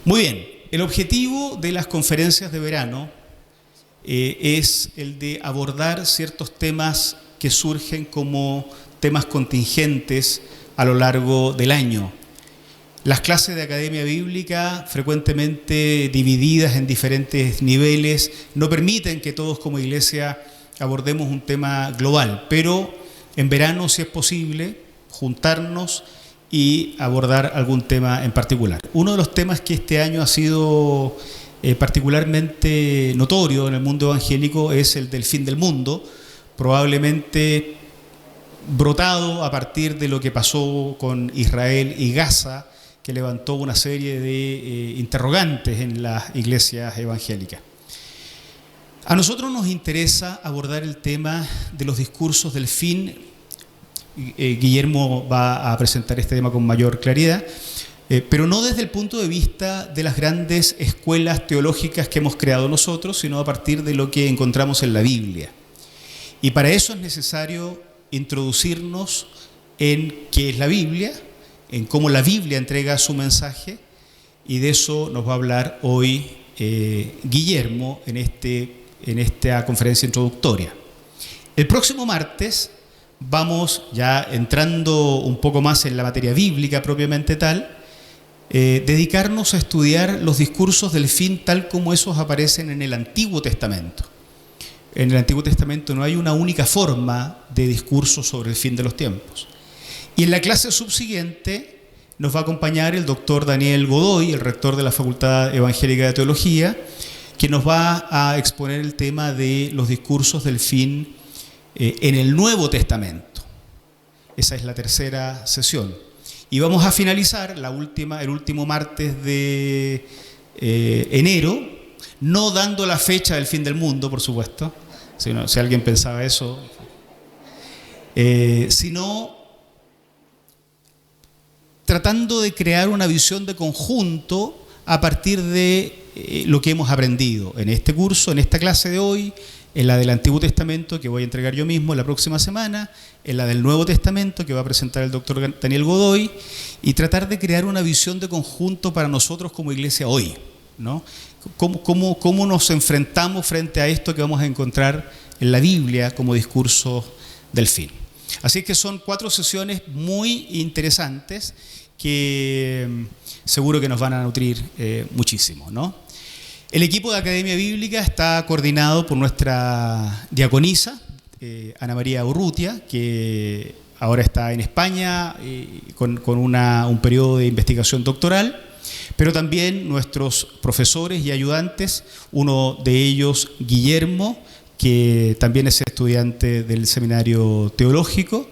Muy bien, el objetivo de las conferencias de verano es el de abordar ciertos temas que surgen como temas contingentes a lo largo del año. Las clases de academia bíblica, frecuentemente divididas en diferentes niveles, no permiten que todos como iglesia abordemos un tema global, pero en verano, si es posible, juntarnos y abordar algún tema en particular. Uno de los temas que este año ha sido particularmente notorio en el mundo evangélico es el del fin del mundo, probablemente brotado a partir de lo que pasó con Israel y Gaza, que levantó una serie de interrogantes en las iglesias evangélicas. A nosotros nos interesa abordar el tema de los discursos del fin. Guillermo va a presentar este tema con mayor claridad, pero no desde el punto de vista de las grandes escuelas teológicas que hemos creado nosotros, sino a partir de lo que encontramos en la Biblia. Y para eso es necesario introducirnos en qué es la Biblia, en cómo la Biblia entrega su mensaje, y de eso nos va a hablar hoy Guillermo en esta conferencia introductoria. El próximo martes vamos ya entrando un poco más en la materia bíblica propiamente tal, dedicarnos a estudiar los discursos del fin tal como esos aparecen en el Antiguo Testamento. En el Antiguo Testamento no hay una única forma de discurso sobre el fin de los tiempos. Y en la clase subsiguiente nos va a acompañar el doctor Daniel Godoy, el rector de la Facultad Evangélica de Teología, que nos va a exponer el tema de los discursos del fin en el Nuevo Testamento. Esa es la tercera sesión. Y vamos a finalizar el último martes de enero, no dando la fecha del fin del mundo, por supuesto, si alguien pensaba eso, sino tratando de crear una visión de conjunto a partir de lo que hemos aprendido en este curso, en esta clase de hoy, en la del Antiguo Testamento, que voy a entregar yo mismo la próxima semana, en la del Nuevo Testamento, que va a presentar el doctor Daniel Godoy, y tratar de crear una visión de conjunto para nosotros como iglesia hoy, ¿no? ¿Cómo nos enfrentamos frente a esto que vamos a encontrar en la Biblia como discurso del fin? Así que son 4 sesiones muy interesantes que seguro que nos van a nutrir muchísimo, ¿no? El equipo de Academia Bíblica está coordinado por nuestra diaconisa, Ana María Urrutia, que ahora está en España con un periodo de investigación doctoral, pero también nuestros profesores y ayudantes, uno de ellos, Guillermo, que también es estudiante del seminario teológico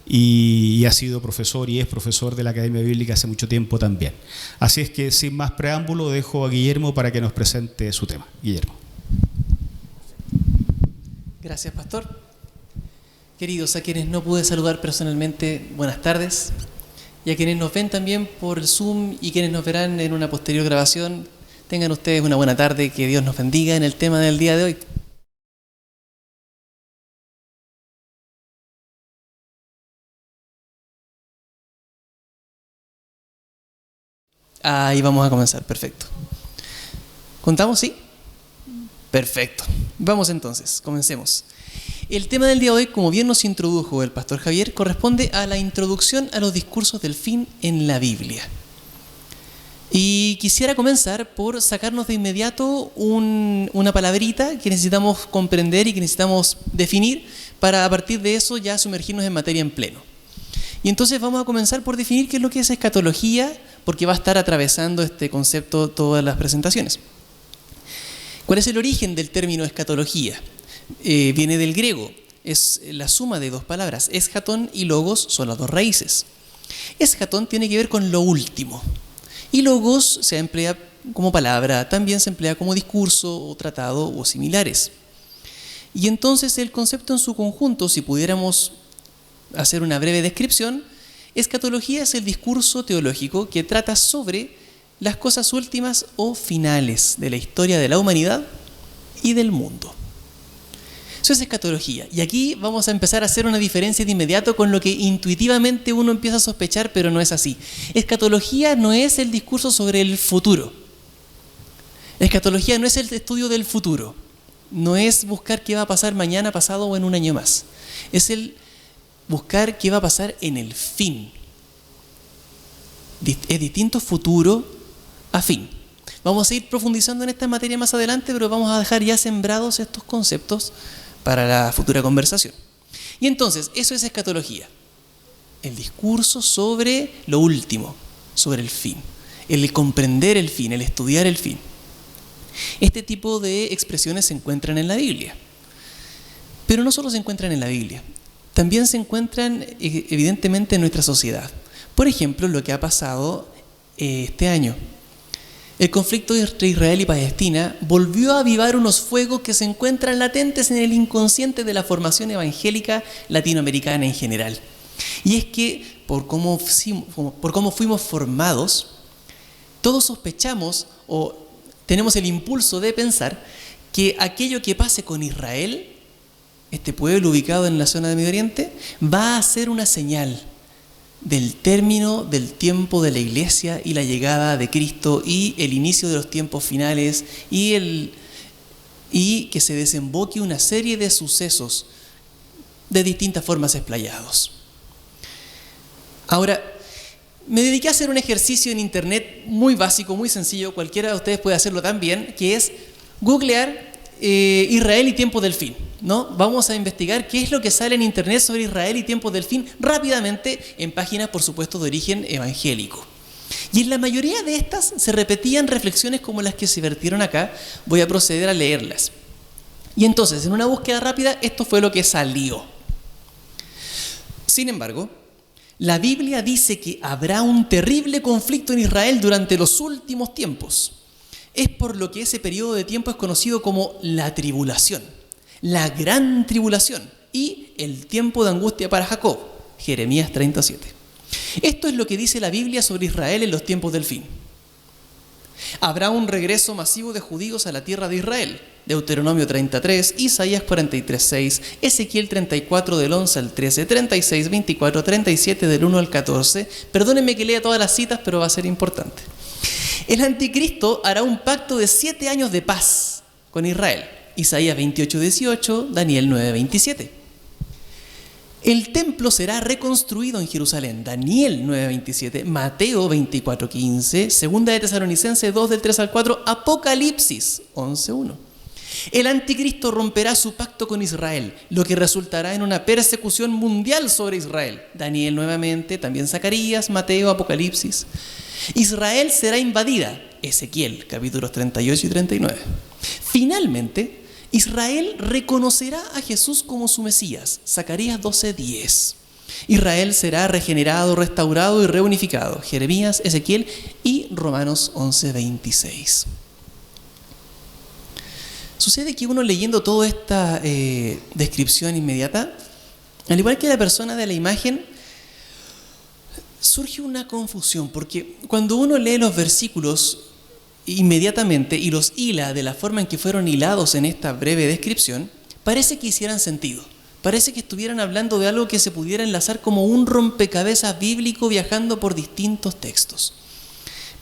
y ha sido profesor y es profesor de la Academia Bíblica hace mucho tiempo también. Así es que sin más preámbulo dejo a Guillermo para que nos presente su tema. Guillermo. Gracias, pastor. Queridos, a quienes no pude saludar personalmente, buenas tardes. Y a quienes nos ven también por el Zoom y quienes nos verán en una posterior grabación, tengan ustedes una buena tarde, que Dios nos bendiga en el tema del día de hoy. Ahí vamos a comenzar, perfecto. ¿Contamos? ¿Sí? Perfecto. Vamos entonces, comencemos. El tema del día de hoy, como bien nos introdujo el pastor Javier, corresponde a la introducción a los discursos del fin en la Biblia. Y quisiera comenzar por sacarnos de inmediato una palabrita que necesitamos comprender y que necesitamos definir para a partir de eso ya sumergirnos en materia en pleno. Y entonces vamos a comenzar por definir qué es lo que es escatología, porque va a estar atravesando este concepto todas las presentaciones. ¿Cuál es el origen del término escatología? Viene del griego, es la suma de 2 palabras, eschaton y logos son las 2 raíces. Eschaton tiene que ver con lo último, y logos se emplea como palabra, también se emplea como discurso o tratado o similares. Y entonces el concepto en su conjunto, si pudiéramos hacer una breve descripción, escatología es el discurso teológico que trata sobre las cosas últimas o finales de la historia de la humanidad y del mundo. Eso es escatología. Y aquí vamos a empezar a hacer una diferencia de inmediato con lo que intuitivamente uno empieza a sospechar, pero no es así. Escatología no es el discurso sobre el futuro. Escatología no es el estudio del futuro. No es buscar qué va a pasar mañana, pasado o en un año más. Es el buscar qué va a pasar en el fin. Es distinto futuro a fin. Vamos a ir profundizando en esta materia más adelante, pero vamos a dejar ya sembrados estos conceptos para la futura conversación. Y entonces, eso es escatología. El discurso sobre lo último, sobre el fin. El comprender el fin, el estudiar el fin. Este tipo de expresiones se encuentran en la Biblia. Pero no solo se encuentran en la Biblia, también se encuentran evidentemente en nuestra sociedad. Por ejemplo, lo que ha pasado este año. El conflicto entre Israel y Palestina volvió a avivar unos fuegos que se encuentran latentes en el inconsciente de la formación evangélica latinoamericana en general. Y es que, por cómo fuimos formados, todos sospechamos o tenemos el impulso de pensar que aquello que pase con Israel, este pueblo ubicado en la zona de Medio Oriente, va a ser una señal del término del tiempo de la iglesia y la llegada de Cristo y el inicio de los tiempos finales y que se desemboque una serie de sucesos de distintas formas explayados. Ahora, me dediqué a hacer un ejercicio en internet muy básico, muy sencillo, cualquiera de ustedes puede hacerlo también, que es googlear Israel y tiempos del fin, ¿no? Vamos a investigar qué es lo que sale en internet sobre Israel y tiempos del fin rápidamente en páginas, por supuesto, de origen evangélico. Y en la mayoría de estas se repetían reflexiones como las que se vertieron acá. Voy a proceder a leerlas. Y entonces, en una búsqueda rápida, esto fue lo que salió. Sin embargo, la Biblia dice que habrá un terrible conflicto en Israel durante los últimos tiempos. Es por lo que ese periodo de tiempo es conocido como la tribulación, la gran tribulación y el tiempo de angustia para Jacob, Jeremías 37. Esto es lo que dice la Biblia sobre Israel en los tiempos del fin. Habrá un regreso masivo de judíos a la tierra de Israel, Deuteronomio 33, Isaías 43:6, Ezequiel 34 del 11 al 13, 36, 24, 37 del 1 al 14. Perdónenme que lea todas las citas, pero va a ser importante. El anticristo hará un pacto de 7 años de paz con Israel. Isaías 28:18, Daniel 9:27. El templo será reconstruido en Jerusalén. Daniel 9:27, Mateo 24:15, Segunda de Tesalonicenses 2 del 3 al 4, Apocalipsis 11:1. El anticristo romperá su pacto con Israel, lo que resultará en una persecución mundial sobre Israel. Daniel nuevamente, también Zacarías, Mateo, Apocalipsis. Israel será invadida. Ezequiel, capítulos 38 y 39. Finalmente, Israel reconocerá a Jesús como su Mesías. Zacarías 12:10. Israel será regenerado, restaurado y reunificado. Jeremías, Ezequiel y Romanos 11:26. Sucede que uno leyendo toda esta descripción inmediata, al igual que la persona de la imagen, surge una confusión, porque cuando uno lee los versículos inmediatamente y los hila de la forma en que fueron hilados en esta breve descripción, parece que hicieran sentido. Parece que estuvieran hablando de algo que se pudiera enlazar como un rompecabezas bíblico viajando por distintos textos.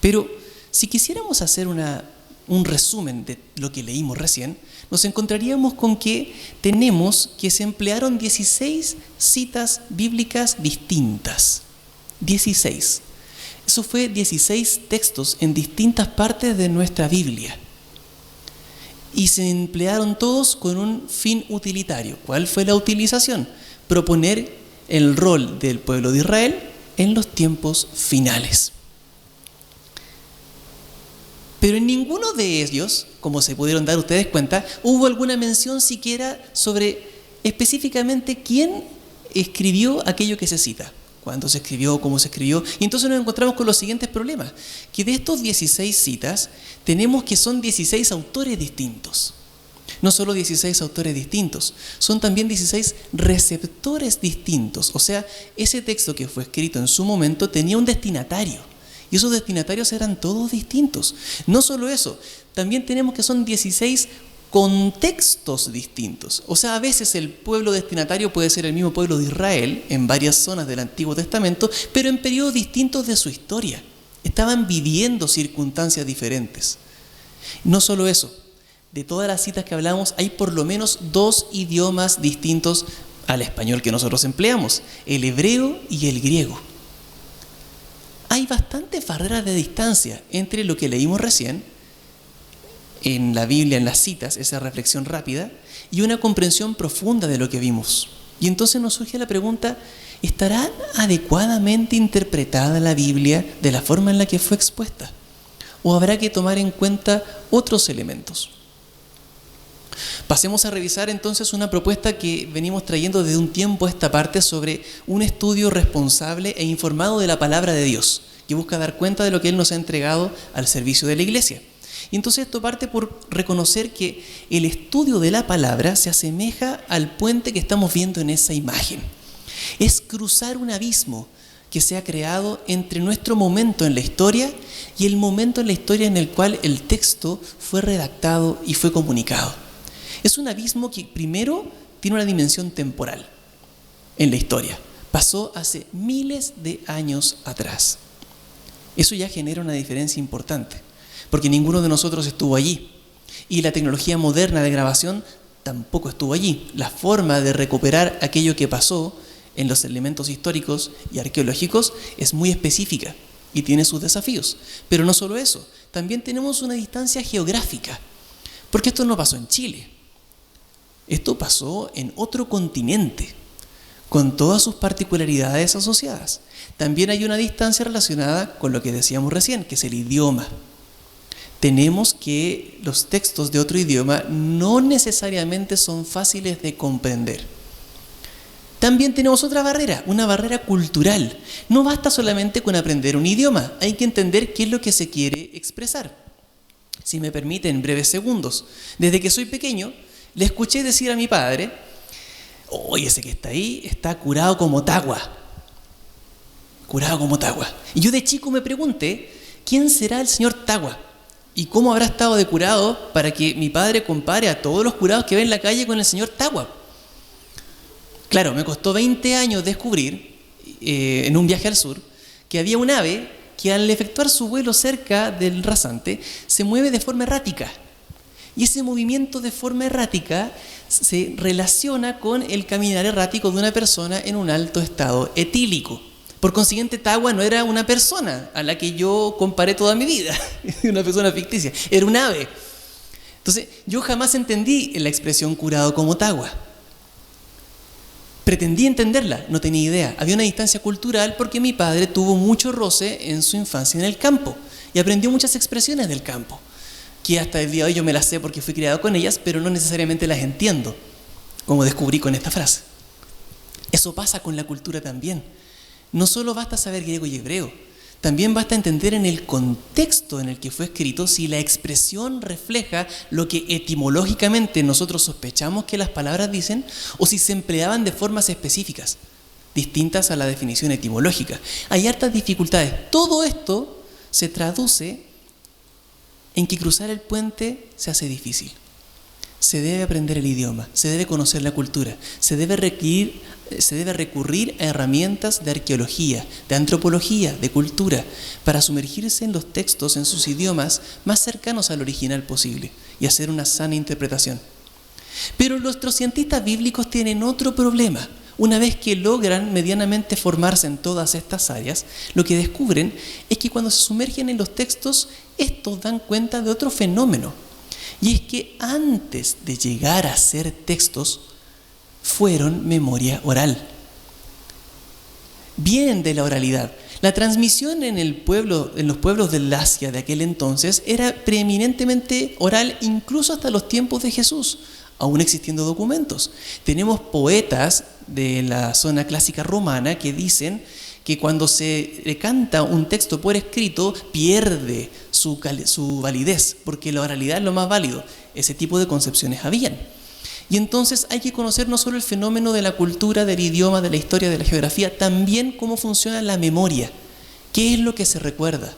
Pero si quisiéramos hacer un resumen de lo que leímos recién, nos encontraríamos con que tenemos que se emplearon 16 citas bíblicas distintas. 16. Eso fue 16 textos en distintas partes de nuestra Biblia. Y se emplearon todos con un fin utilitario. ¿Cuál fue la utilización? Proponer el rol del pueblo de Israel en los tiempos finales. Pero en ninguno de ellos, como se pudieron dar ustedes cuenta, hubo alguna mención siquiera sobre específicamente quién escribió aquello que se cita. Cuándo se escribió, cómo se escribió. Y entonces nos encontramos con los siguientes problemas. Que de estos 16 citas, tenemos que son 16 autores distintos. No solo 16 autores distintos, son también 16 receptores distintos. O sea, ese texto que fue escrito en su momento tenía un destinatario. Y esos destinatarios eran todos distintos. No solo eso, también tenemos que son 16 contextos distintos. O sea, a veces el pueblo destinatario puede ser el mismo pueblo de Israel en varias zonas del Antiguo Testamento, pero en periodos distintos de su historia. Estaban viviendo circunstancias diferentes. No solo eso, de todas las citas que hablamos, hay por lo menos 2 idiomas distintos al español que nosotros empleamos, el hebreo y el griego. Hay bastantes barreras de distancia entre lo que leímos recién en la Biblia, en las citas, esa reflexión rápida, y una comprensión profunda de lo que vimos. Y entonces nos surge la pregunta, ¿estará adecuadamente interpretada la Biblia de la forma en la que fue expuesta? ¿O habrá que tomar en cuenta otros elementos? Pasemos a revisar entonces una propuesta que venimos trayendo desde un tiempo a esta parte sobre un estudio responsable e informado de la palabra de Dios, que busca dar cuenta de lo que Él nos ha entregado al servicio de la iglesia. Y entonces esto parte por reconocer que el estudio de la palabra se asemeja al puente que estamos viendo en esa imagen. Es cruzar un abismo que se ha creado entre nuestro momento en la historia y el momento en la historia en el cual el texto fue redactado y fue comunicado. Es un abismo que primero tiene una dimensión temporal en la historia. Pasó hace miles de años atrás. Eso ya genera una diferencia importante, porque ninguno de nosotros estuvo allí. Y la tecnología moderna de grabación tampoco estuvo allí. La forma de recuperar aquello que pasó en los elementos históricos y arqueológicos es muy específica y tiene sus desafíos. Pero no solo eso, también tenemos una distancia geográfica, porque esto no pasó en Chile. Esto pasó en otro continente, con todas sus particularidades asociadas. También hay una distancia relacionada con lo que decíamos recién, que es el idioma. Tenemos que los textos de otro idioma no necesariamente son fáciles de comprender. También tenemos otra barrera, una barrera cultural. No basta solamente con aprender un idioma, hay que entender qué es lo que se quiere expresar. Si me permiten breves segundos, desde que soy pequeño, le escuché decir a mi padre, oye, ese que está ahí está curado como tagua. Curado como tagua. Y yo de chico me pregunté, ¿quién será el señor Tagua? ¿Y cómo habrá estado de curado para que mi padre compare a todos los curados que ve en la calle con el señor Tagua? Claro, me costó 20 años descubrir, en un viaje al sur, que había un ave que al efectuar su vuelo cerca del rasante se mueve de forma errática. Y ese movimiento de forma errática se relaciona con el caminar errático de una persona en un alto estado etílico. Por consiguiente, Tagua no era una persona a la que yo comparé toda mi vida, una persona ficticia, era un ave. Entonces, yo jamás entendí la expresión curado como Tagua. Pretendí entenderla, no tenía idea. Había una distancia cultural porque mi padre tuvo mucho roce en su infancia en el campo y aprendió muchas expresiones del campo, que hasta el día de hoy yo me las sé porque fui criado con ellas, pero no necesariamente las entiendo, como descubrí con esta frase. Eso pasa con la cultura también. No solo basta saber griego y hebreo, también basta entender en el contexto en el que fue escrito si la expresión refleja lo que etimológicamente nosotros sospechamos que las palabras dicen o si se empleaban de formas específicas, distintas a la definición etimológica. Hay hartas dificultades. Todo esto se traduce en que cruzar el puente se hace difícil. Se debe aprender el idioma, se debe conocer la cultura, se debe recurrir a herramientas de arqueología, de antropología, de cultura, para sumergirse en los textos en sus idiomas más cercanos al original posible y hacer una sana interpretación. Pero nuestros cientistas bíblicos tienen otro problema. Una vez que logran medianamente formarse en todas estas áreas, lo que descubren es que cuando se sumergen en los textos, estos dan cuenta de otro fenómeno. Y es que antes de llegar a ser textos, fueron memoria oral. Vienen de la oralidad. La transmisión en los pueblos del Asia de aquel entonces era preeminentemente oral, incluso hasta los tiempos de Jesús, aún existiendo documentos. Tenemos poetas de la zona clásica romana que dicen que cuando se canta un texto por escrito pierde su validez, porque la oralidad es lo más válido. Ese tipo de concepciones habían. Y entonces hay que conocer no solo el fenómeno de la cultura, del idioma, de la historia, de la geografía, también cómo funciona la memoria. ¿Qué es lo que se recuerda?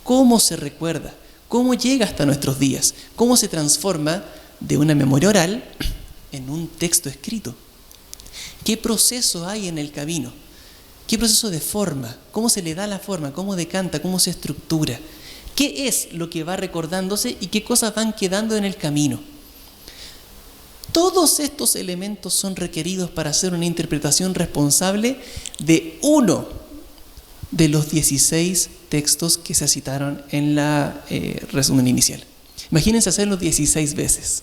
¿Cómo se recuerda? ¿Cómo llega hasta nuestros días? ¿Cómo se transforma de una memoria oral en un texto escrito? ¿Qué proceso hay en el camino? ¿Qué proceso de forma? ¿Cómo se le da la forma? ¿Cómo decanta? ¿Cómo se estructura? ¿Qué es lo que va recordándose y qué cosas van quedando en el camino? Todos estos elementos son requeridos para hacer una interpretación responsable de uno de los 16 textos que se citaron en la resumen inicial. Imagínense hacerlo 16 veces.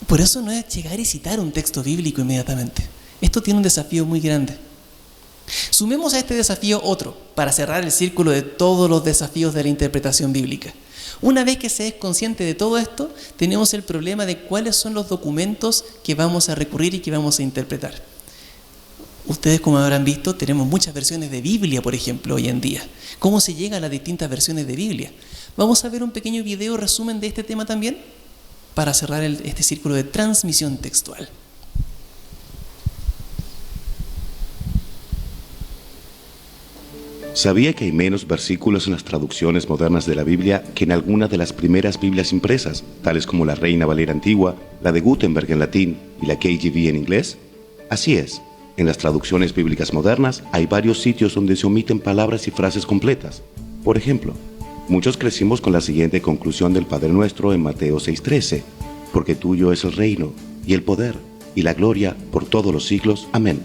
Por eso no es llegar y citar un texto bíblico inmediatamente. Esto tiene un desafío muy grande. Sumemos a este desafío otro, para cerrar el círculo de todos los desafíos de la interpretación bíblica. Una vez que se es consciente de todo esto, tenemos el problema de cuáles son los documentos que vamos a recurrir y que vamos a interpretar. Ustedes, como habrán visto, tenemos muchas versiones de Biblia, por ejemplo, hoy en día. ¿Cómo se llega a las distintas versiones de Biblia? Vamos a ver un pequeño video resumen de este tema también, para cerrar este círculo de transmisión textual. ¿Sabía que hay menos versículos en las traducciones modernas de la Biblia que en algunas de las primeras Biblias impresas, tales como la Reina Valera Antigua, la de Gutenberg en latín y la KJV en inglés? Así es, en las traducciones bíblicas modernas hay varios sitios donde se omiten palabras y frases completas. Por ejemplo, muchos crecimos con la siguiente conclusión del Padre Nuestro en Mateo 6:13: porque tuyo es el reino, y el poder, y la gloria por todos los siglos. Amén.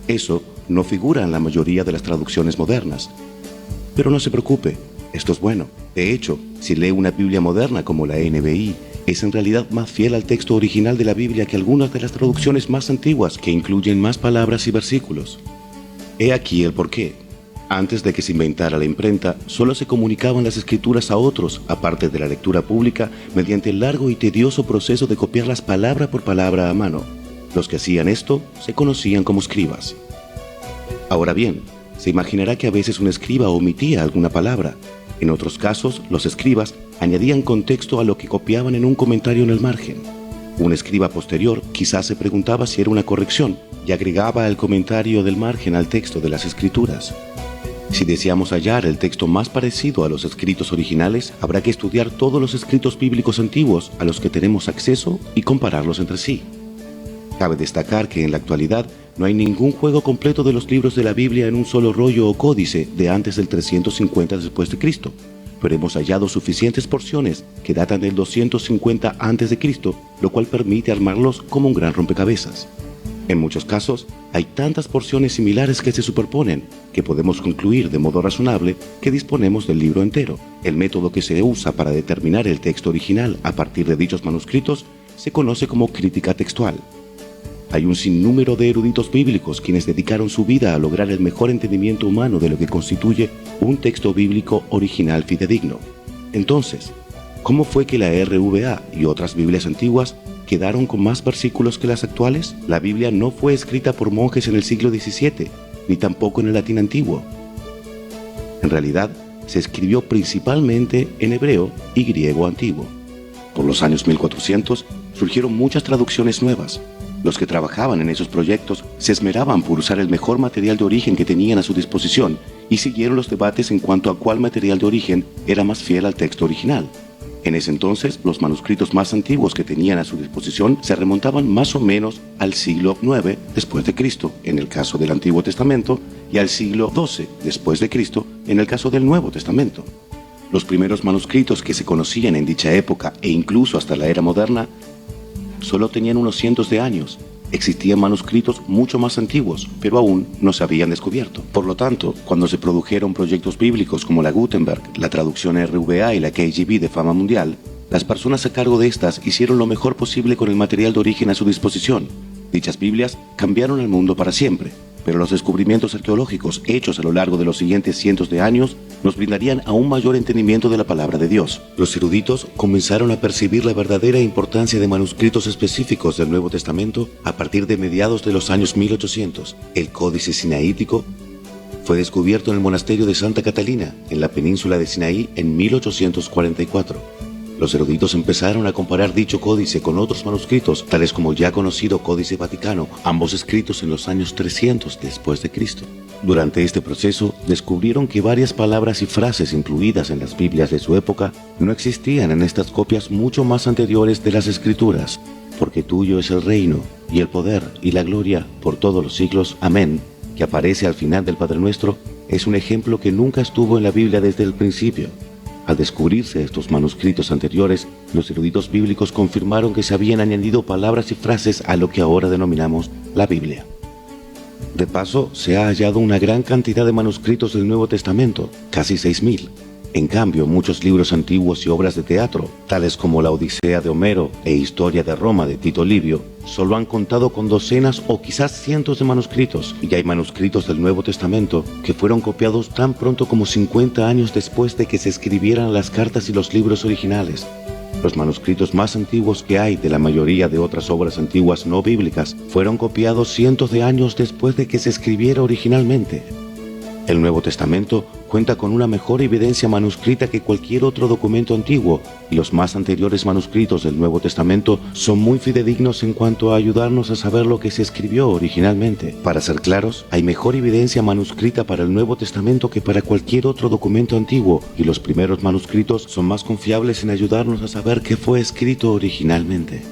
Eso no figura en la mayoría de las traducciones modernas. Pero no se preocupe, esto es bueno. De hecho, si lee una Biblia moderna como la NBI, es en realidad más fiel al texto original de la Biblia que algunas de las traducciones más antiguas que incluyen más palabras y versículos. He aquí el porqué. Antes de que se inventara la imprenta, solo se comunicaban las escrituras a otros, aparte de la lectura pública, mediante el largo y tedioso proceso de copiarlas palabra por palabra a mano. Los que hacían esto se conocían como escribas. Ahora bien, se imaginará que a veces un escriba omitía alguna palabra. En otros casos, los escribas añadían contexto a lo que copiaban en un comentario en el margen. Un escriba posterior quizás se preguntaba si era una corrección y agregaba el comentario del margen al texto de las escrituras. Si deseamos hallar el texto más parecido a los escritos originales, habrá que estudiar todos los escritos bíblicos antiguos a los que tenemos acceso y compararlos entre sí. Cabe destacar que en la actualidad no hay ningún juego completo de los libros de la Biblia en un solo rollo o códice de antes del 350 después de Cristo, pero hemos hallado suficientes porciones que datan del 250 antes de Cristo, lo cual permite armarlos como un gran rompecabezas. En muchos casos, hay tantas porciones similares que se superponen, que podemos concluir de modo razonable que disponemos del libro entero. El método que se usa para determinar el texto original a partir de dichos manuscritos se conoce como crítica textual. Hay un sinnúmero de eruditos bíblicos quienes dedicaron su vida a lograr el mejor entendimiento humano de lo que constituye un texto bíblico original fidedigno. Entonces, ¿cómo fue que la RVA y otras Biblias antiguas quedaron con más versículos que las actuales? La Biblia no fue escrita por monjes en el siglo XVII, ni tampoco en el latín antiguo. En realidad, se escribió principalmente en hebreo y griego antiguo. Por los años 1400 surgieron muchas traducciones nuevas. Los que trabajaban en esos proyectos se esmeraban por usar el mejor material de origen que tenían a su disposición y siguieron los debates en cuanto a cuál material de origen era más fiel al texto original. En ese entonces, los manuscritos más antiguos que tenían a su disposición se remontaban más o menos al siglo IX después de Cristo, en el caso del Antiguo Testamento, y al siglo XII después de Cristo, en el caso del Nuevo Testamento. Los primeros manuscritos que se conocían en dicha época e incluso hasta la era moderna solo tenían unos cientos de años. Existían manuscritos mucho más antiguos, pero aún no se habían descubierto. Por lo tanto, cuando se produjeron proyectos bíblicos como la Gutenberg, la traducción RVA y la KJV de fama mundial, las personas a cargo de estas hicieron lo mejor posible con el material de origen a su disposición. Dichas Biblias cambiaron el mundo para siempre, pero los descubrimientos arqueológicos hechos a lo largo de los siguientes cientos de años nos brindarían aún mayor entendimiento de la palabra de Dios. Los eruditos comenzaron a percibir la verdadera importancia de manuscritos específicos del Nuevo Testamento a partir de mediados de los años 1800. El Códice Sinaítico fue descubierto en el monasterio de Santa Catalina, en la península de Sinaí, en 1844. Los eruditos empezaron a comparar dicho códice con otros manuscritos, tales como el ya conocido Códice Vaticano, ambos escritos en los años 300 después de Cristo. Durante este proceso, descubrieron que varias palabras y frases incluidas en las Biblias de su época no existían en estas copias mucho más anteriores de las Escrituras. Porque tuyo es el reino, y el poder, y la gloria, por todos los siglos. Amén, que aparece al final del Padre Nuestro, es un ejemplo que nunca estuvo en la Biblia desde el principio. Al descubrirse estos manuscritos anteriores, los eruditos bíblicos confirmaron que se habían añadido palabras y frases a lo que ahora denominamos la Biblia. De paso, se ha hallado una gran cantidad de manuscritos del Nuevo Testamento, casi 6.000. En cambio, muchos libros antiguos y obras de teatro, tales como la Odisea de Homero e Historia de Roma de Tito Livio, solo han contado con docenas o quizás cientos de manuscritos, y hay manuscritos del Nuevo Testamento que fueron copiados tan pronto como 50 años después de que se escribieran las cartas y los libros originales. Los manuscritos más antiguos que hay de la mayoría de otras obras antiguas no bíblicas fueron copiados cientos de años después de que se escribiera originalmente. El Nuevo Testamento cuenta con una mejor evidencia manuscrita que cualquier otro documento antiguo, y los más anteriores manuscritos del Nuevo Testamento son muy fidedignos en cuanto a ayudarnos a saber lo que se escribió originalmente. Para ser claros, hay mejor evidencia manuscrita para el Nuevo Testamento que para cualquier otro documento antiguo, y los primeros manuscritos son más confiables en ayudarnos a saber qué fue escrito originalmente.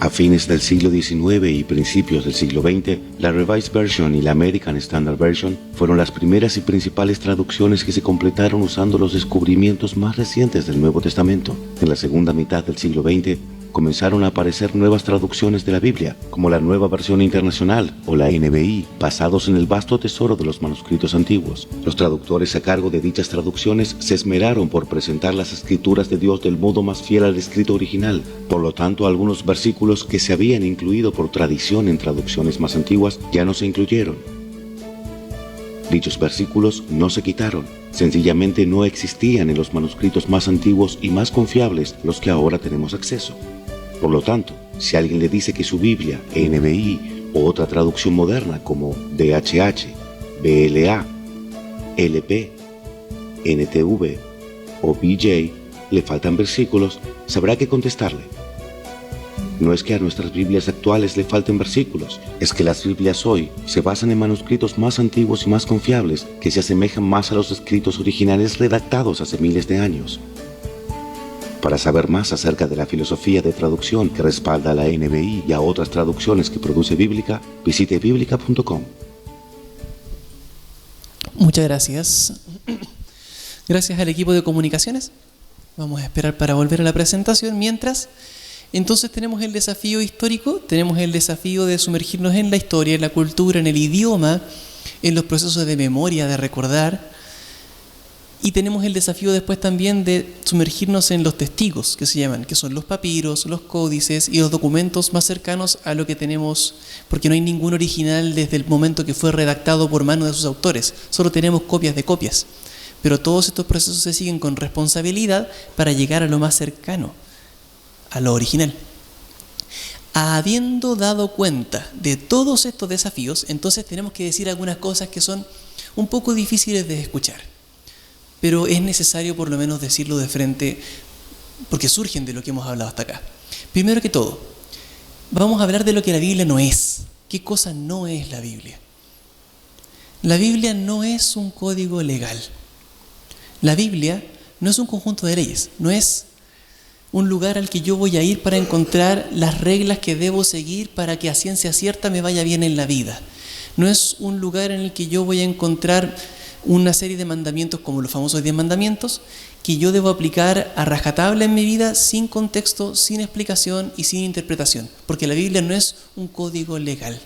A fines del siglo XIX y principios del siglo XX, la Revised Version y la American Standard Version fueron las primeras y principales traducciones que se completaron usando los descubrimientos más recientes del Nuevo Testamento. En la segunda mitad del siglo XX, comenzaron a aparecer nuevas traducciones de la Biblia, como la Nueva Versión Internacional o la NBI, basados en el vasto tesoro de los manuscritos antiguos. Los traductores a cargo de dichas traducciones se esmeraron por presentar las escrituras de Dios del modo más fiel al escrito original. Por lo tanto, algunos versículos que se habían incluido por tradición en traducciones más antiguas ya no se incluyeron. Dichos versículos no se quitaron, sencillamente no existían en los manuscritos más antiguos y más confiables, los que ahora tenemos acceso. Por lo tanto, si alguien le dice que su Biblia, NBI o otra traducción moderna como DHH, BLA, LP, NTV o BJ le faltan versículos, sabrá qué contestarle. No es que a nuestras Biblias actuales le falten versículos, es que las Biblias hoy se basan en manuscritos más antiguos y más confiables que se asemejan más a los escritos originales redactados hace miles de años. Para saber más acerca de la filosofía de traducción que respalda a la NBI y a otras traducciones que produce Bíblica, visite biblica.com. Muchas gracias. Gracias al equipo de comunicaciones. Vamos a esperar para volver a la presentación. Mientras, entonces tenemos el desafío histórico, tenemos el desafío de sumergirnos en la historia, en la cultura, en el idioma, en los procesos de memoria, de recordar. Y tenemos el desafío después también de sumergirnos en los testigos, que se llaman, que son los papiros, los códices y los documentos más cercanos a lo que tenemos, porque no hay ningún original desde el momento que fue redactado por mano de sus autores, solo tenemos copias de copias. Pero todos estos procesos se siguen con responsabilidad para llegar a lo más cercano, a lo original. Habiendo dado cuenta de todos estos desafíos, entonces tenemos que decir algunas cosas que son un poco difíciles de escuchar. Pero es necesario por lo menos decirlo de frente, porque surgen de lo que hemos hablado hasta acá. Primero que todo, vamos a hablar de lo que la Biblia no es. ¿Qué cosa no es la Biblia? La Biblia no es un código legal. La Biblia no es un conjunto de leyes, no es un lugar al que yo voy a ir para encontrar las reglas que debo seguir para que a ciencia cierta me vaya bien en la vida. No es un lugar en el que yo voy a encontrar una serie de mandamientos como los famosos 10 mandamientos que yo debo aplicar a rajatabla en mi vida sin contexto, sin explicación y sin interpretación, porque la Biblia no es un código legal,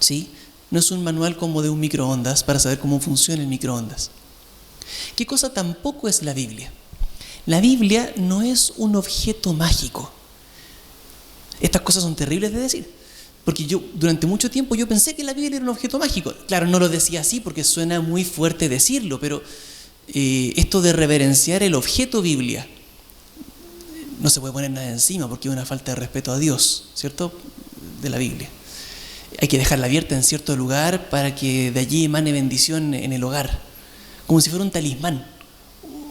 ¿sí? No es un manual como de un microondas para saber cómo funciona el microondas. ¿Qué cosa tampoco es la Biblia? La Biblia no es un objeto mágico. Estas cosas son terribles de decir. Porque durante mucho tiempo yo pensé que la Biblia era un objeto mágico. Claro, no lo decía así porque suena muy fuerte decirlo, pero esto de reverenciar el objeto Biblia, no se puede poner nada encima porque es una falta de respeto a Dios, ¿cierto? De la Biblia. Hay que dejarla abierta en cierto lugar para que de allí emane bendición en el hogar, como si fuera un talismán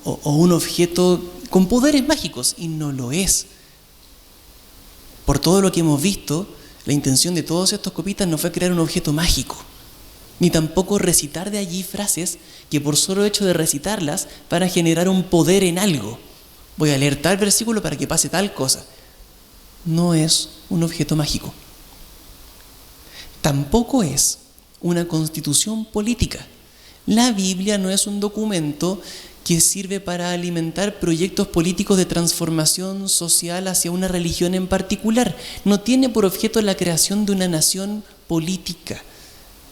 o un objeto con poderes mágicos, y no lo es. Por todo lo que hemos visto, la intención de todos estos copistas no fue crear un objeto mágico, ni tampoco recitar de allí frases que por solo hecho de recitarlas van a generar un poder en algo. Voy a leer tal versículo para que pase tal cosa. No es un objeto mágico. Tampoco es una constitución política. La Biblia no es un documento que sirve para alimentar proyectos políticos de transformación social hacia una religión en particular. No tiene por objeto la creación de una nación política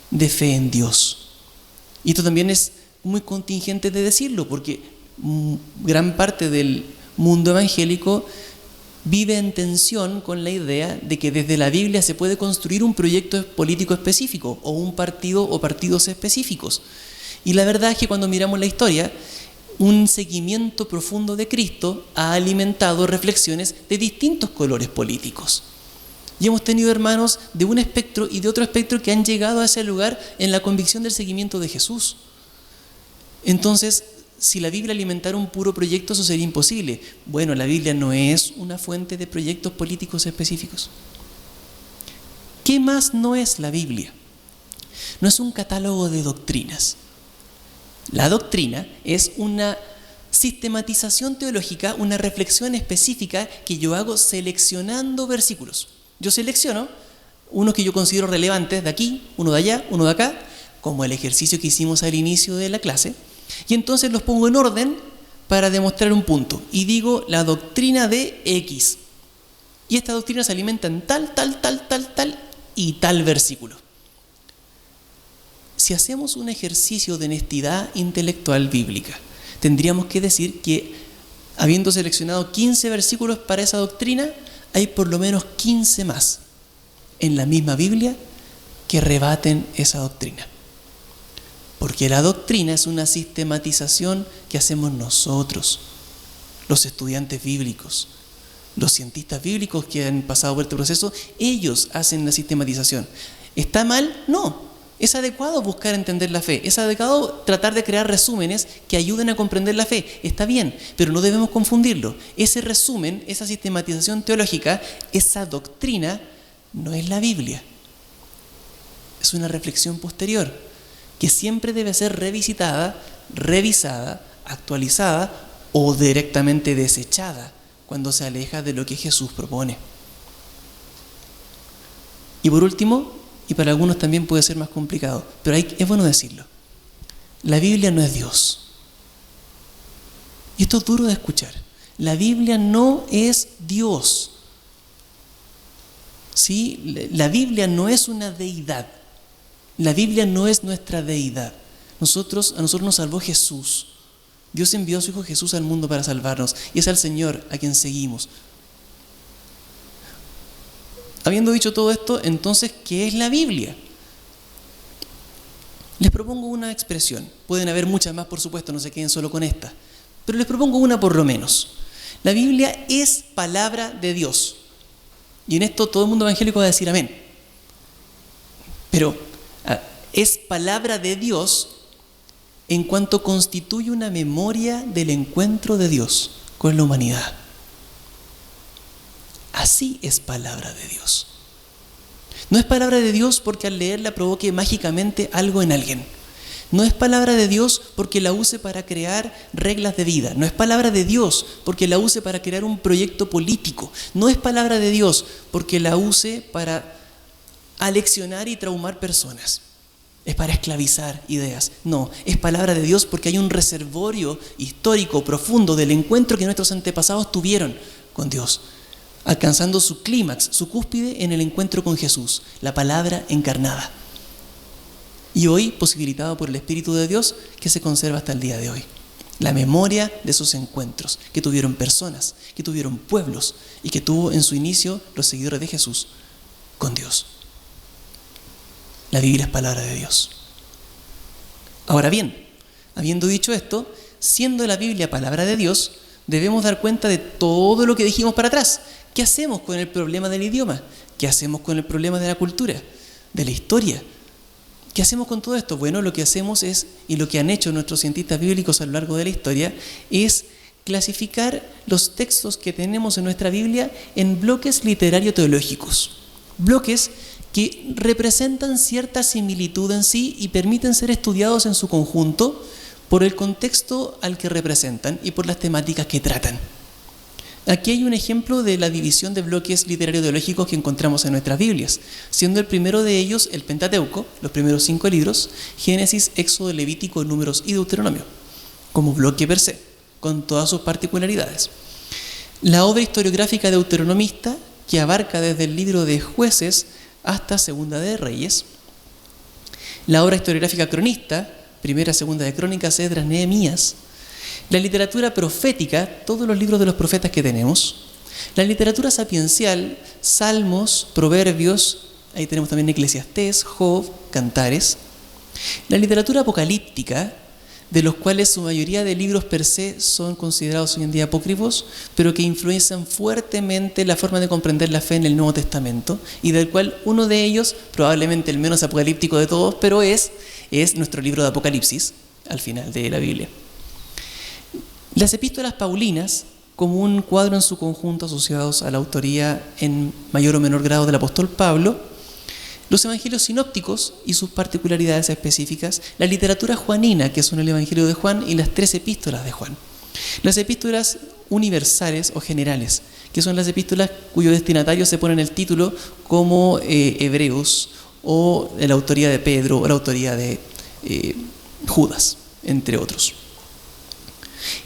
de fe en Dios. Y esto también es muy contingente de decirlo, porque gran parte del mundo evangélico vive en tensión con la idea de que desde la Biblia se puede construir un proyecto político específico o un partido o partidos específicos. Y la verdad es que cuando miramos la historia, un seguimiento profundo de Cristo ha alimentado reflexiones de distintos colores políticos. Y hemos tenido hermanos de un espectro y de otro espectro que han llegado a ese lugar en la convicción del seguimiento de Jesús. Entonces, si la Biblia alimentara un puro proyecto, eso sería imposible. Bueno, la Biblia no es una fuente de proyectos políticos específicos. ¿Qué más no es la Biblia? No es un catálogo de doctrinas. La doctrina es una sistematización teológica, una reflexión específica que yo hago seleccionando versículos. Yo selecciono unos que yo considero relevantes de aquí, uno de allá, uno de acá, como el ejercicio que hicimos al inicio de la clase, y entonces los pongo en orden para demostrar un punto. Y digo la doctrina de X. Y esta doctrina se alimenta en tal y tal versículo. Si hacemos un ejercicio de honestidad intelectual bíblica, tendríamos que decir que, habiendo seleccionado 15 versículos para esa doctrina, hay por lo menos 15 más en la misma Biblia que rebaten esa doctrina. Porque la doctrina es una sistematización que hacemos nosotros, los estudiantes bíblicos, los cientistas bíblicos que han pasado por este proceso. Ellos hacen la sistematización. ¿Está mal? No. Es adecuado buscar entender la fe, es adecuado tratar de crear resúmenes que ayuden a comprender la fe, está bien, pero no debemos confundirlo. Ese resumen, esa sistematización teológica, esa doctrina, no es la Biblia. Es una reflexión posterior, que siempre debe ser revisitada, revisada, actualizada o directamente desechada cuando se aleja de lo que Jesús propone. Y por último, y para algunos también puede ser más complicado, pero es bueno decirlo, la Biblia no es Dios. Y esto es duro de escuchar. La Biblia no es Dios. ¿Sí? La Biblia no es una deidad. La Biblia no es nuestra deidad. A nosotros nos salvó Jesús. Dios envió a su Hijo Jesús al mundo para salvarnos, y es al Señor a quien seguimos. Habiendo dicho todo esto, entonces, ¿qué es la Biblia? Les propongo una expresión. Pueden haber muchas más, por supuesto, no se queden solo con esta. Pero les propongo una por lo menos. La Biblia es palabra de Dios. Y en esto todo el mundo evangélico va a decir amén. Pero es palabra de Dios en cuanto constituye una memoria del encuentro de Dios con la humanidad. Así es palabra de Dios. No es palabra de Dios porque al leerla provoque mágicamente algo en alguien. No es palabra de Dios porque la use para crear reglas de vida. No es palabra de Dios porque la use para crear un proyecto político. No es palabra de Dios porque la use para aleccionar y traumar personas. Es para esclavizar ideas. No, es palabra de Dios porque hay un reservorio histórico profundo del encuentro que nuestros antepasados tuvieron con Dios, alcanzando su clímax, su cúspide en el encuentro con Jesús, la palabra encarnada. Y hoy posibilitado por el Espíritu de Dios que se conserva hasta el día de hoy. La memoria de esos encuentros que tuvieron personas, que tuvieron pueblos y que tuvo en su inicio los seguidores de Jesús con Dios. La Biblia es palabra de Dios. Ahora bien, habiendo dicho esto, siendo la Biblia palabra de Dios, debemos dar cuenta de todo lo que dijimos para atrás. ¿Qué hacemos con el problema del idioma? ¿Qué hacemos con el problema de la cultura, de la historia? ¿Qué hacemos con todo esto? Bueno, lo que hacemos es, y lo que han hecho nuestros cientistas bíblicos a lo largo de la historia, es clasificar los textos que tenemos en nuestra Biblia en bloques literario-teológicos. Bloques que representan cierta similitud en sí y permiten ser estudiados en su conjunto por el contexto al que representan y por las temáticas que tratan. Aquí hay un ejemplo de la división de bloques literario-teológicos que encontramos en nuestras Biblias, siendo el primero de ellos el Pentateuco, los primeros 5 libros, Génesis, Éxodo, Levítico, Números y Deuteronomio, como bloque per se, con todas sus particularidades. La obra historiográfica deuteronomista, que abarca desde el libro de Jueces hasta Segunda de Reyes. La obra historiográfica cronista, Primera, Segunda de Crónicas, Esdras, Nehemías. La literatura profética, todos los libros de los profetas que tenemos. La literatura sapiencial, Salmos, Proverbios, ahí tenemos también Eclesiastés, Job, Cantares. La literatura apocalíptica, de los cuales su mayoría de libros per se son considerados hoy en día apócrifos, pero que influencian fuertemente la forma de comprender la fe en el Nuevo Testamento, y del cual uno de ellos, probablemente el menos apocalíptico de todos, pero es nuestro libro de Apocalipsis, al final de la Biblia. Las epístolas paulinas, como un cuadro en su conjunto asociados a la autoría en mayor o menor grado del apóstol Pablo, los evangelios sinópticos y sus particularidades específicas, la literatura juanina, que son el evangelio de Juan y las 3 epístolas de Juan. Las epístolas universales o generales, que son las epístolas cuyo destinatario se pone en el título como Hebreos, o la autoría de Pedro, o la autoría de Judas, entre otros.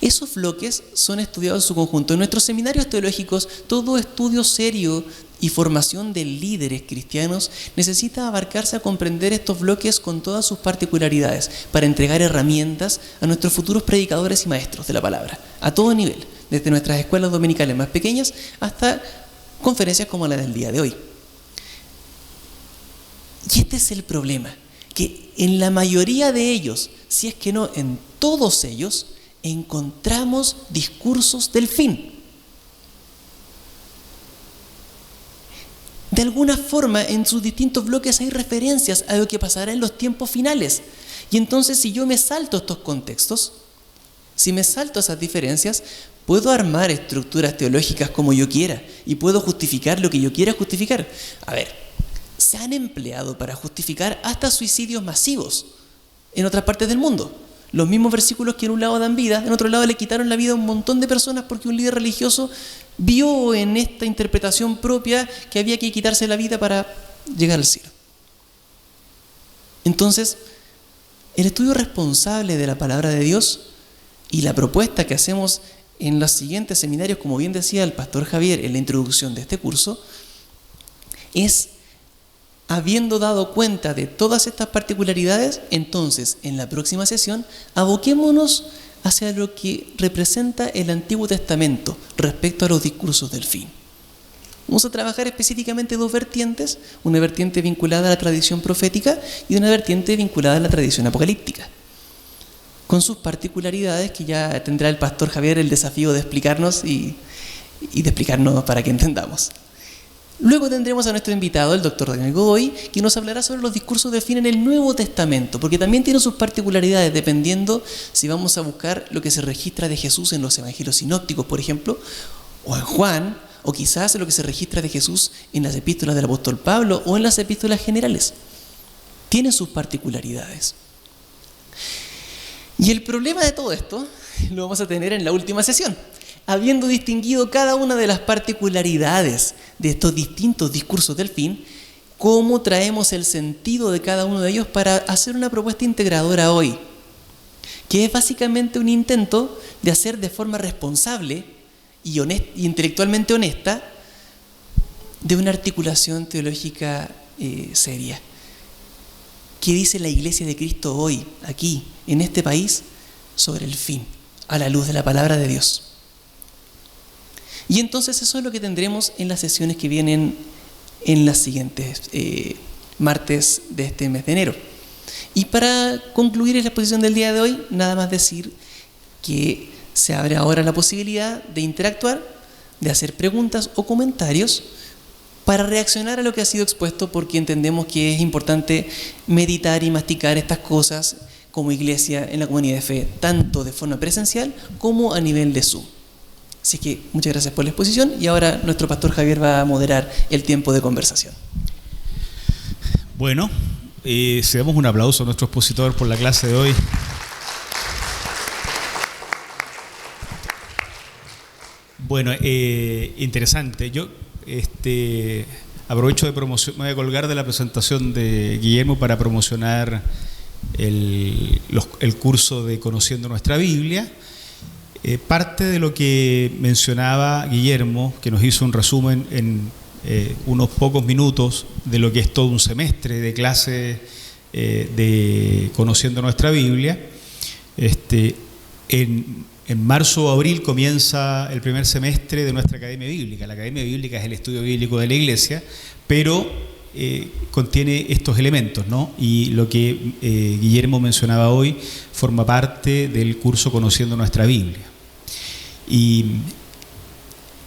Esos bloques son estudiados en su conjunto. En nuestros seminarios teológicos, todo estudio serio y formación de líderes cristianos necesita abarcarse a comprender estos bloques con todas sus particularidades para entregar herramientas a nuestros futuros predicadores y maestros de la palabra, a todo nivel, desde nuestras escuelas dominicales más pequeñas hasta conferencias como la del día de hoy. Y este es el problema, que en la mayoría de ellos, si es que no en todos ellos, encontramos discursos del fin. De alguna forma, en sus distintos bloques hay referencias a lo que pasará en los tiempos finales. Y entonces, si yo me salto estos contextos, si me salto esas diferencias, puedo armar estructuras teológicas como yo quiera y puedo justificar lo que yo quiera justificar. A ver, se han empleado para justificar hasta suicidios masivos en otras partes del mundo. Los mismos versículos que en un lado dan vida, en otro lado le quitaron la vida a un montón de personas porque un líder religioso vio en esta interpretación propia que había que quitarse la vida para llegar al cielo. Entonces, el estudio responsable de la palabra de Dios y la propuesta que hacemos en los siguientes seminarios, como bien decía el pastor Javier en la introducción de este curso, es, habiendo dado cuenta de todas estas particularidades, entonces, en la próxima sesión, aboquémonos hacia lo que representa el Antiguo Testamento respecto a los discursos del fin. Vamos a trabajar específicamente 2 vertientes, una vertiente vinculada a la tradición profética y una vertiente vinculada a la tradición apocalíptica, con sus particularidades que ya tendrá el pastor Javier el desafío de explicarnos y de explicarnos para que entendamos. Luego tendremos a nuestro invitado, el doctor Daniel Godoy, que nos hablará sobre los discursos de fin en el Nuevo Testamento, porque también tiene sus particularidades, dependiendo si vamos a buscar lo que se registra de Jesús en los evangelios sinópticos, por ejemplo, o en Juan, o quizás lo que se registra de Jesús en las epístolas del apóstol Pablo o en las epístolas generales. Tiene sus particularidades. Y el problema de todo esto lo vamos a tener en la última sesión. Habiendo distinguido cada una de las particularidades de estos distintos discursos del fin, ¿cómo traemos el sentido de cada uno de ellos para hacer una propuesta integradora hoy? Que es básicamente un intento de hacer de forma responsable y intelectualmente honesta de una articulación teológica seria. ¿Qué dice la Iglesia de Cristo hoy, aquí, en este país, sobre el fin, a la luz de la palabra de Dios? Y entonces eso es lo que tendremos en las sesiones que vienen en las siguientes martes de este mes de enero. Y para concluir la exposición del día de hoy, nada más decir que se abre ahora la posibilidad de interactuar, de hacer preguntas o comentarios para reaccionar a lo que ha sido expuesto, porque entendemos que es importante meditar y masticar estas cosas como iglesia en la comunidad de fe, tanto de forma presencial como a nivel de Zoom. Así que muchas gracias por la exposición y ahora nuestro pastor Javier va a moderar el tiempo de conversación. Bueno, si damos un aplauso a nuestro expositor por la clase de hoy. Bueno, interesante. Yo aprovecho de me voy a colgar de la presentación de Guillermo para promocionar el curso de Conociendo Nuestra Biblia. Parte de lo que mencionaba Guillermo, que nos hizo un resumen en unos pocos minutos de lo que es todo un semestre de clase de Conociendo Nuestra Biblia. En marzo o abril comienza el primer semestre de nuestra Academia Bíblica. La Academia Bíblica es el estudio bíblico de la Iglesia, pero contiene estos elementos, ¿no? Y lo que Guillermo mencionaba hoy forma parte del curso Conociendo Nuestra Biblia. Y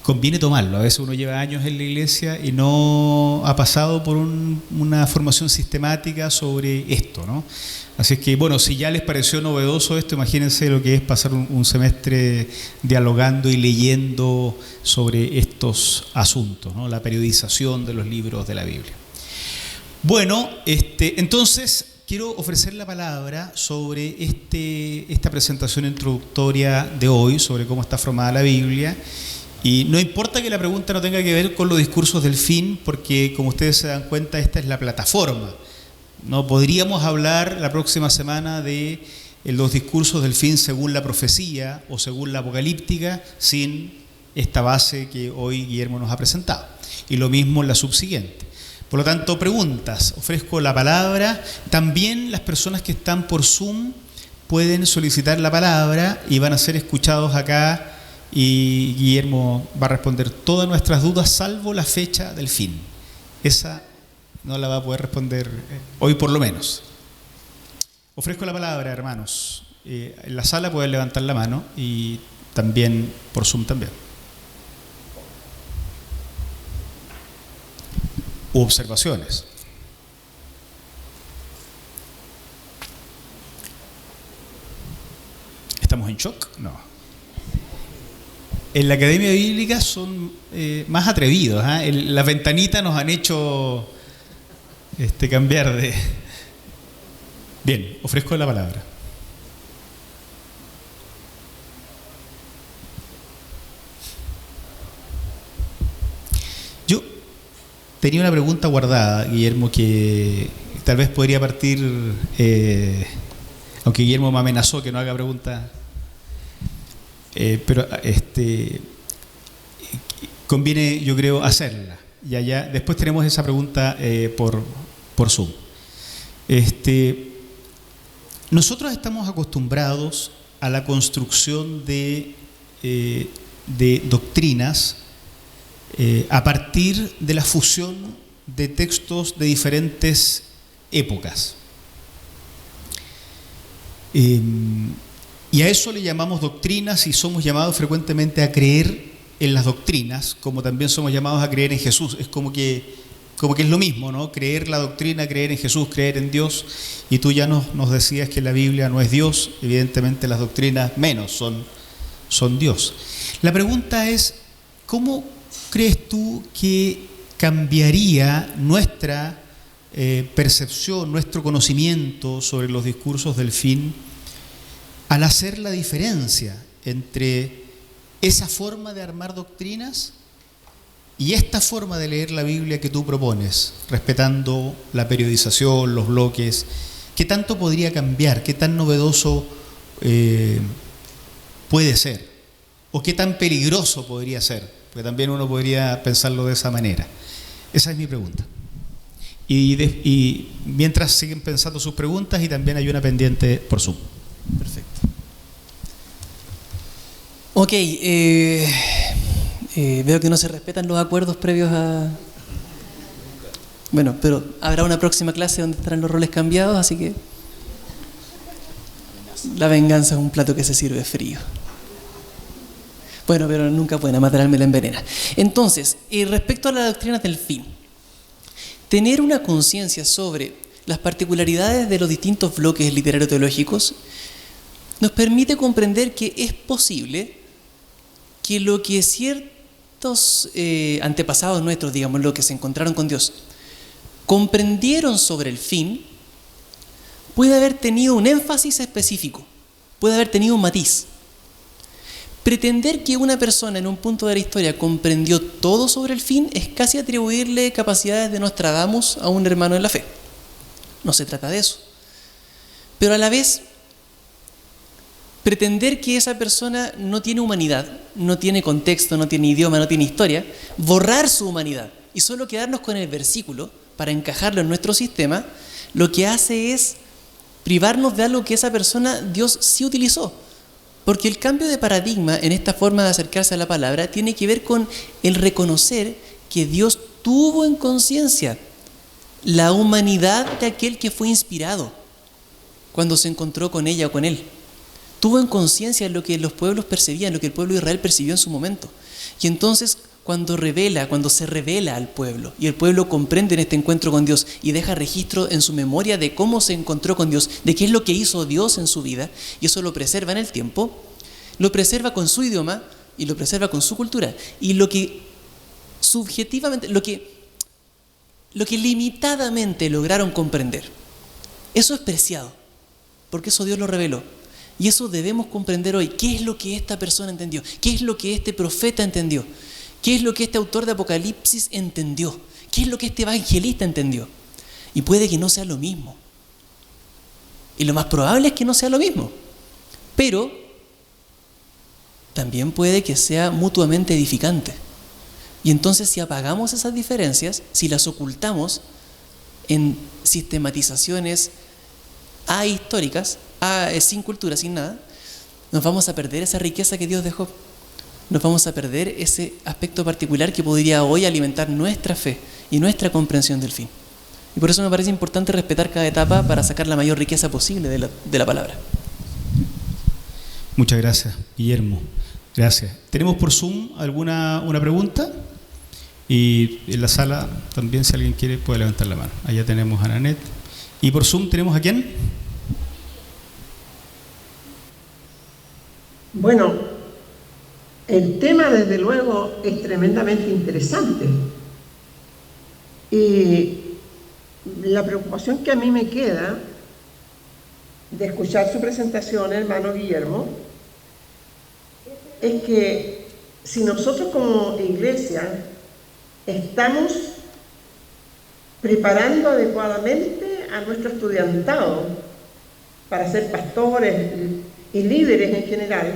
conviene tomarlo. A veces uno lleva años en la iglesia y no ha pasado por una formación sistemática sobre esto, ¿no? Así es que, bueno, si ya les pareció novedoso esto, imagínense lo que es pasar un semestre dialogando y leyendo sobre estos asuntos, ¿no? La periodización de los libros de la Biblia. Bueno, entonces quiero ofrecer la palabra sobre esta presentación introductoria de hoy, sobre cómo está formada la Biblia. Y no importa que la pregunta no tenga que ver con los discursos del fin, porque como ustedes se dan cuenta, esta es la plataforma. No podríamos hablar la próxima semana de los discursos del fin según la profecía o según la apocalíptica sin esta base que hoy Guillermo nos ha presentado. Y lo mismo en la subsiguiente. Por lo tanto, preguntas. Ofrezco la palabra. También las personas que están por Zoom pueden solicitar la palabra y van a ser escuchados acá. Y Guillermo va a responder todas nuestras dudas, salvo la fecha del fin. Esa no la va a poder responder hoy por lo menos. Ofrezco la palabra, hermanos. En la sala pueden levantar la mano y también por Zoom también. U observaciones. ¿Estamos en shock? No. En la Academia Bíblica son más atrevidos, ¿eh? Las ventanitas nos han hecho cambiar de... Bien, ofrezco la palabra. Yo tenía una pregunta guardada, Guillermo, que tal vez podría partir, aunque Guillermo me amenazó que no haga preguntas. Pero conviene, yo creo, hacerla. Y allá, después tenemos esa pregunta por Zoom. Nosotros estamos acostumbrados a la construcción de doctrinas a partir de la fusión de textos de diferentes épocas. Y a eso le llamamos doctrinas y somos llamados frecuentemente a creer en las doctrinas, como también somos llamados a creer en Jesús. Es como que es lo mismo, ¿no? Creer la doctrina, creer en Jesús, creer en Dios. Y tú ya nos decías que la Biblia no es Dios, evidentemente las doctrinas menos son Dios. La pregunta es, ¿cómo crees tú que cambiaría nuestra percepción, nuestro conocimiento sobre los discursos del fin al hacer la diferencia entre esa forma de armar doctrinas y esta forma de leer la Biblia que tú propones, respetando la periodización, los bloques? ¿Qué tanto podría cambiar? ¿Qué tan novedoso puede ser? ¿O qué tan peligroso podría ser? Porque también uno podría pensarlo de esa manera. Esa es mi pregunta. Y mientras siguen pensando sus preguntas, y también hay una pendiente por Zoom. Perfecto. Ok, veo que no se respetan los acuerdos previos a... Bueno, pero habrá una próxima clase donde estarán los roles cambiados, así que... La venganza es un plato que se sirve frío. Bueno, pero nunca pueden matar me la envenena. Entonces, respecto a las doctrinas del fin, tener una conciencia sobre las particularidades de los distintos bloques literaro-teológicos nos permite comprender que es posible que lo que ciertos antepasados nuestros, digamos, lo que se encontraron con Dios, comprendieron sobre el fin, puede haber tenido un énfasis específico, puede haber tenido un matiz. Pretender que una persona en un punto de la historia comprendió todo sobre el fin es casi atribuirle capacidades de Nostradamus a un hermano en la fe. No se trata de eso. Pero a la vez, pretender que esa persona no tiene humanidad, no tiene contexto, no tiene idioma, no tiene historia, borrar su humanidad y solo quedarnos con el versículo para encajarlo en nuestro sistema, lo que hace es privarnos de algo que esa persona Dios sí utilizó. Porque el cambio de paradigma en esta forma de acercarse a la palabra tiene que ver con el reconocer que Dios tuvo en conciencia la humanidad de aquel que fue inspirado cuando se encontró con ella o con él. Tuvo en conciencia lo que los pueblos percibían, lo que el pueblo de Israel percibió en su momento. Y entonces cuando se revela al pueblo y el pueblo comprende en este encuentro con Dios y deja registro en su memoria de cómo se encontró con Dios, de qué es lo que hizo Dios en su vida, y eso lo preserva en el tiempo, lo preserva con su idioma y lo preserva con su cultura. Y lo que subjetivamente, lo que limitadamente lograron comprender, eso es preciado, porque eso Dios lo reveló. Y eso debemos comprender hoy. ¿Qué es lo que esta persona entendió? ¿Qué es lo que este profeta entendió? ¿Qué es lo que este autor de Apocalipsis entendió? ¿Qué es lo que este evangelista entendió? Y puede que no sea lo mismo. Y lo más probable es que no sea lo mismo. Pero también puede que sea mutuamente edificante. Y entonces si apagamos esas diferencias, si las ocultamos en sistematizaciones ahistóricas, sin cultura, sin nada, nos vamos a perder esa riqueza que Dios dejó. Nos vamos a perder ese aspecto particular que podría hoy alimentar nuestra fe y nuestra comprensión del fin. Y por eso me parece importante respetar cada etapa para sacar la mayor riqueza posible de la palabra. Muchas gracias, Guillermo. Gracias. ¿Tenemos por Zoom una pregunta? Y en la sala también, si alguien quiere, puede levantar la mano. Allá tenemos a Nanet. ¿Y por Zoom tenemos a quién? Bueno, el tema, desde luego, es tremendamente interesante. Y la preocupación que a mí me queda de escuchar su presentación, hermano Guillermo, es que si nosotros como iglesia estamos preparando adecuadamente a nuestro estudiantado para ser pastores y líderes en general,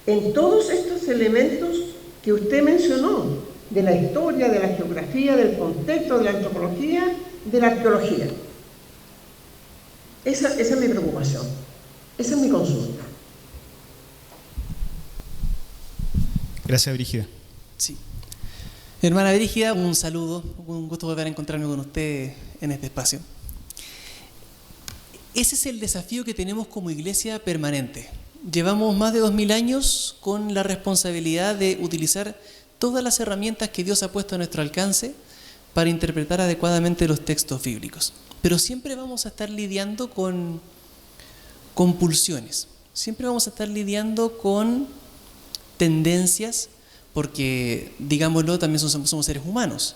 en todos estos elementos que usted mencionó, de la historia, de la geografía, del contexto, de la antropología, de la arqueología. Esa es mi preocupación, esa es mi consulta. Gracias, Brígida. Sí. Hermana Brígida, un saludo, un gusto volver a encontrarme con usted en este espacio. Ese es el desafío que tenemos como iglesia permanente. Llevamos más de 2000 años con la responsabilidad de utilizar todas las herramientas que Dios ha puesto a nuestro alcance para interpretar adecuadamente los textos bíblicos. Pero siempre vamos a estar lidiando con pulsiones, siempre vamos a estar lidiando con tendencias, porque, digámoslo, también somos seres humanos.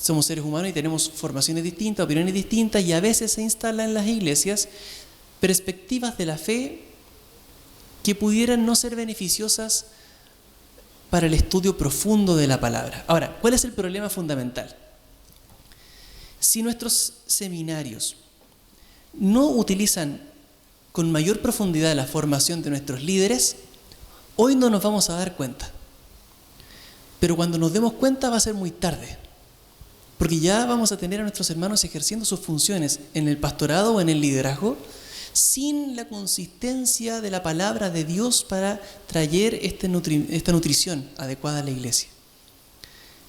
Somos seres humanos y tenemos formaciones distintas, opiniones distintas, y a veces se instalan en las iglesias perspectivas de la fe que pudieran no ser beneficiosas para el estudio profundo de la palabra. Ahora, ¿cuál es el problema fundamental? Si nuestros seminarios no utilizan con mayor profundidad la formación de nuestros líderes, hoy no nos vamos a dar cuenta. Pero cuando nos demos cuenta va a ser muy tarde, porque ya vamos a tener a nuestros hermanos ejerciendo sus funciones en el pastorado o en el liderazgo sin la consistencia de la palabra de Dios para traer esta nutrición adecuada a la iglesia.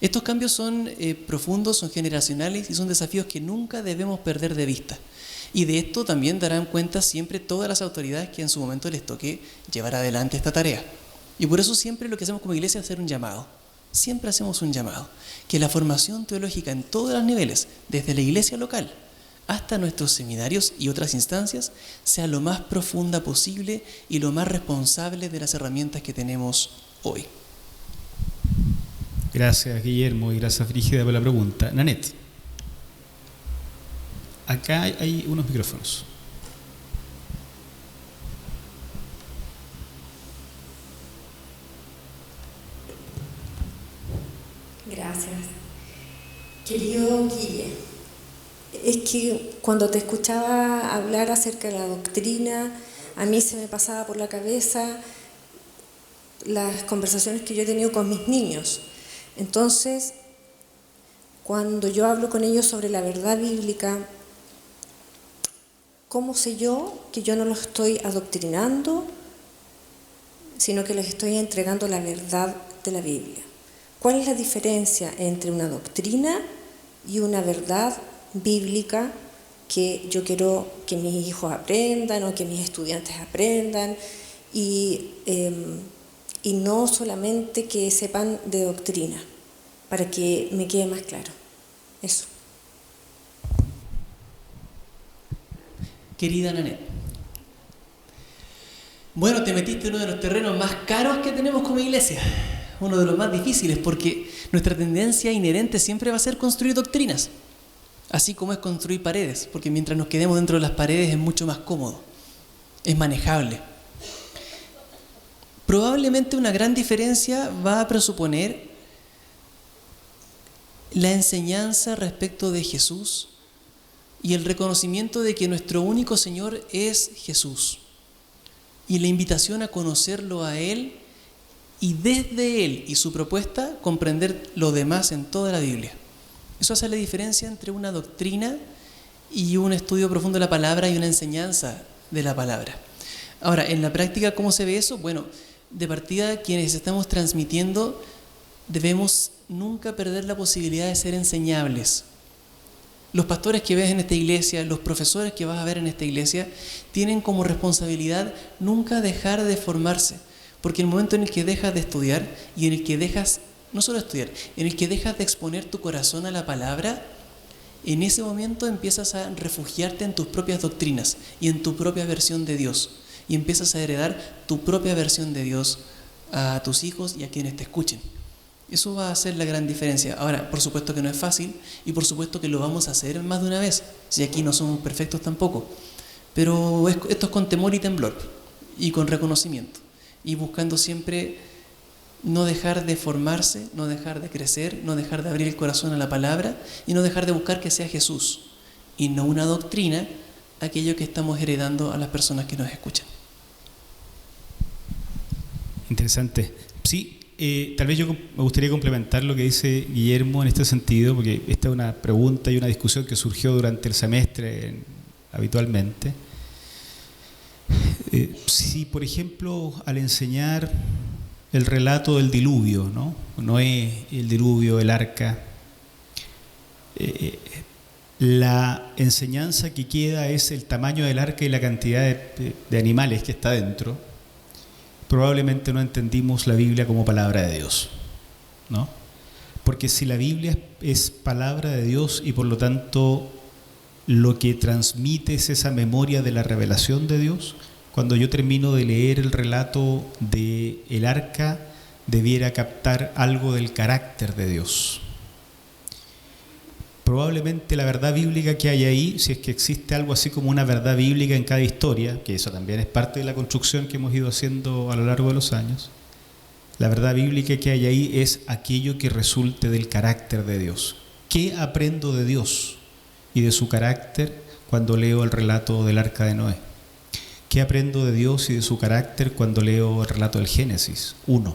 Estos cambios son profundos, son generacionales y son desafíos que nunca debemos perder de vista. Y de esto también darán cuenta siempre todas las autoridades que en su momento les toque llevar adelante esta tarea. Y por eso siempre lo que hacemos como iglesia es hacer un llamado. Siempre hacemos un llamado. Que la formación teológica en todos los niveles, desde la iglesia local hasta nuestros seminarios y otras instancias, sea lo más profunda posible y lo más responsable de las herramientas que tenemos hoy. Gracias, Guillermo, y gracias, Brígida, por la pregunta. Nanet. acá hay unos micrófonos. Gracias. Querido Guille, es que cuando te escuchaba hablar acerca de la doctrina, a mí se me pasaba por la cabeza las conversaciones que yo he tenido con mis niños. Entonces, cuando yo hablo con ellos sobre la verdad bíblica, ¿cómo sé yo que yo no los estoy adoctrinando, sino que les estoy entregando la verdad de la Biblia? ¿Cuál es la diferencia entre una doctrina y una verdad bíblica que yo quiero que mis hijos aprendan o que mis estudiantes aprendan y no solamente que sepan de doctrina, para que me quede más claro? Eso. Querida Nanette, bueno, te metiste en uno de los terrenos más caros que tenemos como iglesia, uno de los más difíciles, porque nuestra tendencia inherente siempre va a ser construir doctrinas, así como es construir paredes, porque mientras nos quedemos dentro de las paredes es mucho más cómodo, es manejable. Probablemente una gran diferencia va a presuponer la enseñanza respecto de Jesús y el reconocimiento de que nuestro único Señor es Jesús, y la invitación a conocerlo a Él y desde Él y su propuesta comprender lo demás en toda la Biblia. Eso hace la diferencia entre una doctrina y un estudio profundo de la palabra y una enseñanza de la palabra. Ahora, en la práctica, ¿cómo se ve eso? Bueno, de partida, quienes estamos transmitiendo debemos nunca perder la posibilidad de ser enseñables. Los pastores que ves en esta iglesia, los profesores que vas a ver en esta iglesia, tienen como responsabilidad nunca dejar de formarse, porque el momento en el que dejas de estudiar y en el que dejas, no solo estudiar, en el que dejas de exponer tu corazón a la palabra, en ese momento empiezas a refugiarte en tus propias doctrinas y en tu propia versión de Dios, y empiezas a heredar tu propia versión de Dios a tus hijos y a quienes te escuchen. Eso va a hacer la gran diferencia. Ahora, por supuesto que no es fácil y por supuesto que lo vamos a hacer más de una vez, si aquí no somos perfectos tampoco. Pero esto es con temor y temblor y con reconocimiento y buscando siempre no dejar de formarse, no dejar de crecer, no dejar de abrir el corazón a la palabra y no dejar de buscar que sea Jesús y no una doctrina aquello que estamos heredando a las personas que nos escuchan. Interesante. Sí. Tal vez yo me gustaría complementar lo que dice Guillermo en este sentido, porque esta es una pregunta y una discusión que surgió durante el semestre habitualmente. Si, por ejemplo, al enseñar el relato del diluvio, ¿no? Noé, el diluvio, el arca, la enseñanza que queda es el tamaño del arca y la cantidad de animales que está dentro, probablemente no entendimos la Biblia como palabra de Dios, ¿no? Porque si la Biblia es palabra de Dios y por lo tanto lo que transmite es esa memoria de la revelación de Dios, cuando yo termino de leer el relato del arca, debiera captar algo del carácter de Dios. Probablemente la verdad bíblica que hay ahí, si es que existe algo así como una verdad bíblica en cada historia, que eso también es parte de la construcción que hemos ido haciendo a lo largo de los años, la verdad bíblica que hay ahí es aquello que resulte del carácter de Dios. ¿Qué aprendo de Dios y de su carácter cuando leo el relato del arca de Noé? ¿Qué aprendo de Dios y de su carácter cuando leo el relato del Génesis 1?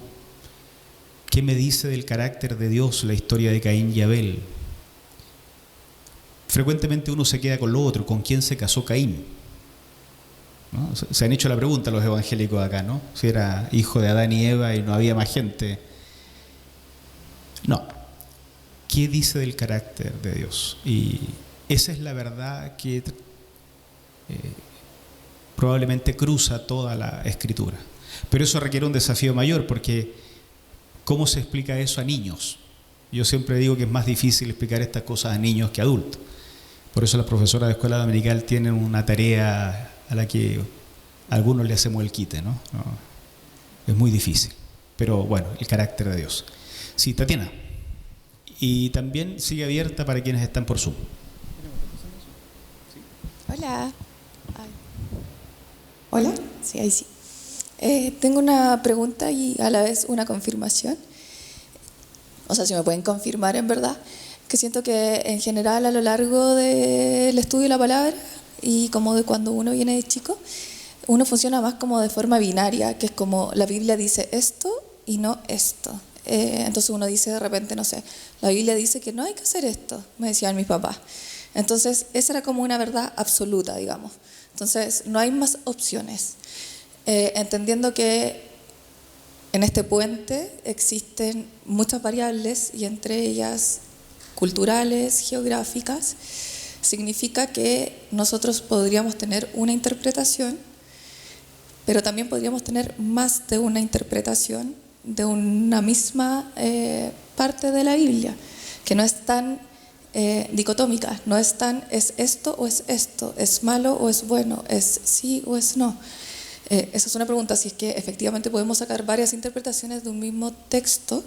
¿Qué me dice del carácter de Dios la historia de Caín y Abel? Frecuentemente uno se queda con lo otro, ¿con quién se casó Caín? ¿No? Se han hecho la pregunta los evangélicos acá, ¿no? Si era hijo de Adán y Eva y no había más gente. No. ¿Qué dice del carácter de Dios? Y esa es la verdad que probablemente cruza toda la Escritura. Pero eso requiere un desafío mayor, porque ¿cómo se explica eso a niños? Yo siempre digo que es más difícil explicar estas cosas a niños que a adultos. Por eso las profesoras de escuela dominical tienen una tarea a la que a algunos le hacemos el quite, ¿no? Es muy difícil. Pero bueno, el carácter de Dios. Sí, Tatiana. Y también sigue abierta para quienes están por Zoom. Hola. Ay. Hola, sí, ahí sí. Tengo una pregunta y a la vez una confirmación. O sea, si me pueden confirmar en verdad, que siento que en general a lo largo del estudio de la palabra y como de cuando uno viene de chico, uno funciona más como de forma binaria, que es como la Biblia dice esto y no esto. Entonces uno dice de repente, no sé, la Biblia dice que no hay que hacer esto, me decían mis papás. Entonces esa era como una verdad absoluta, digamos. Entonces no hay más opciones. Entendiendo que en este puente existen muchas variables y entre ellas culturales, geográficas, significa que nosotros podríamos tener una interpretación, pero también podríamos tener más de una interpretación de una misma parte de la Biblia, que no es tan dicotómica, no es tan es esto o es esto, es malo o es bueno, es sí o es no. Esa es una pregunta, si es que efectivamente podemos sacar varias interpretaciones de un mismo texto,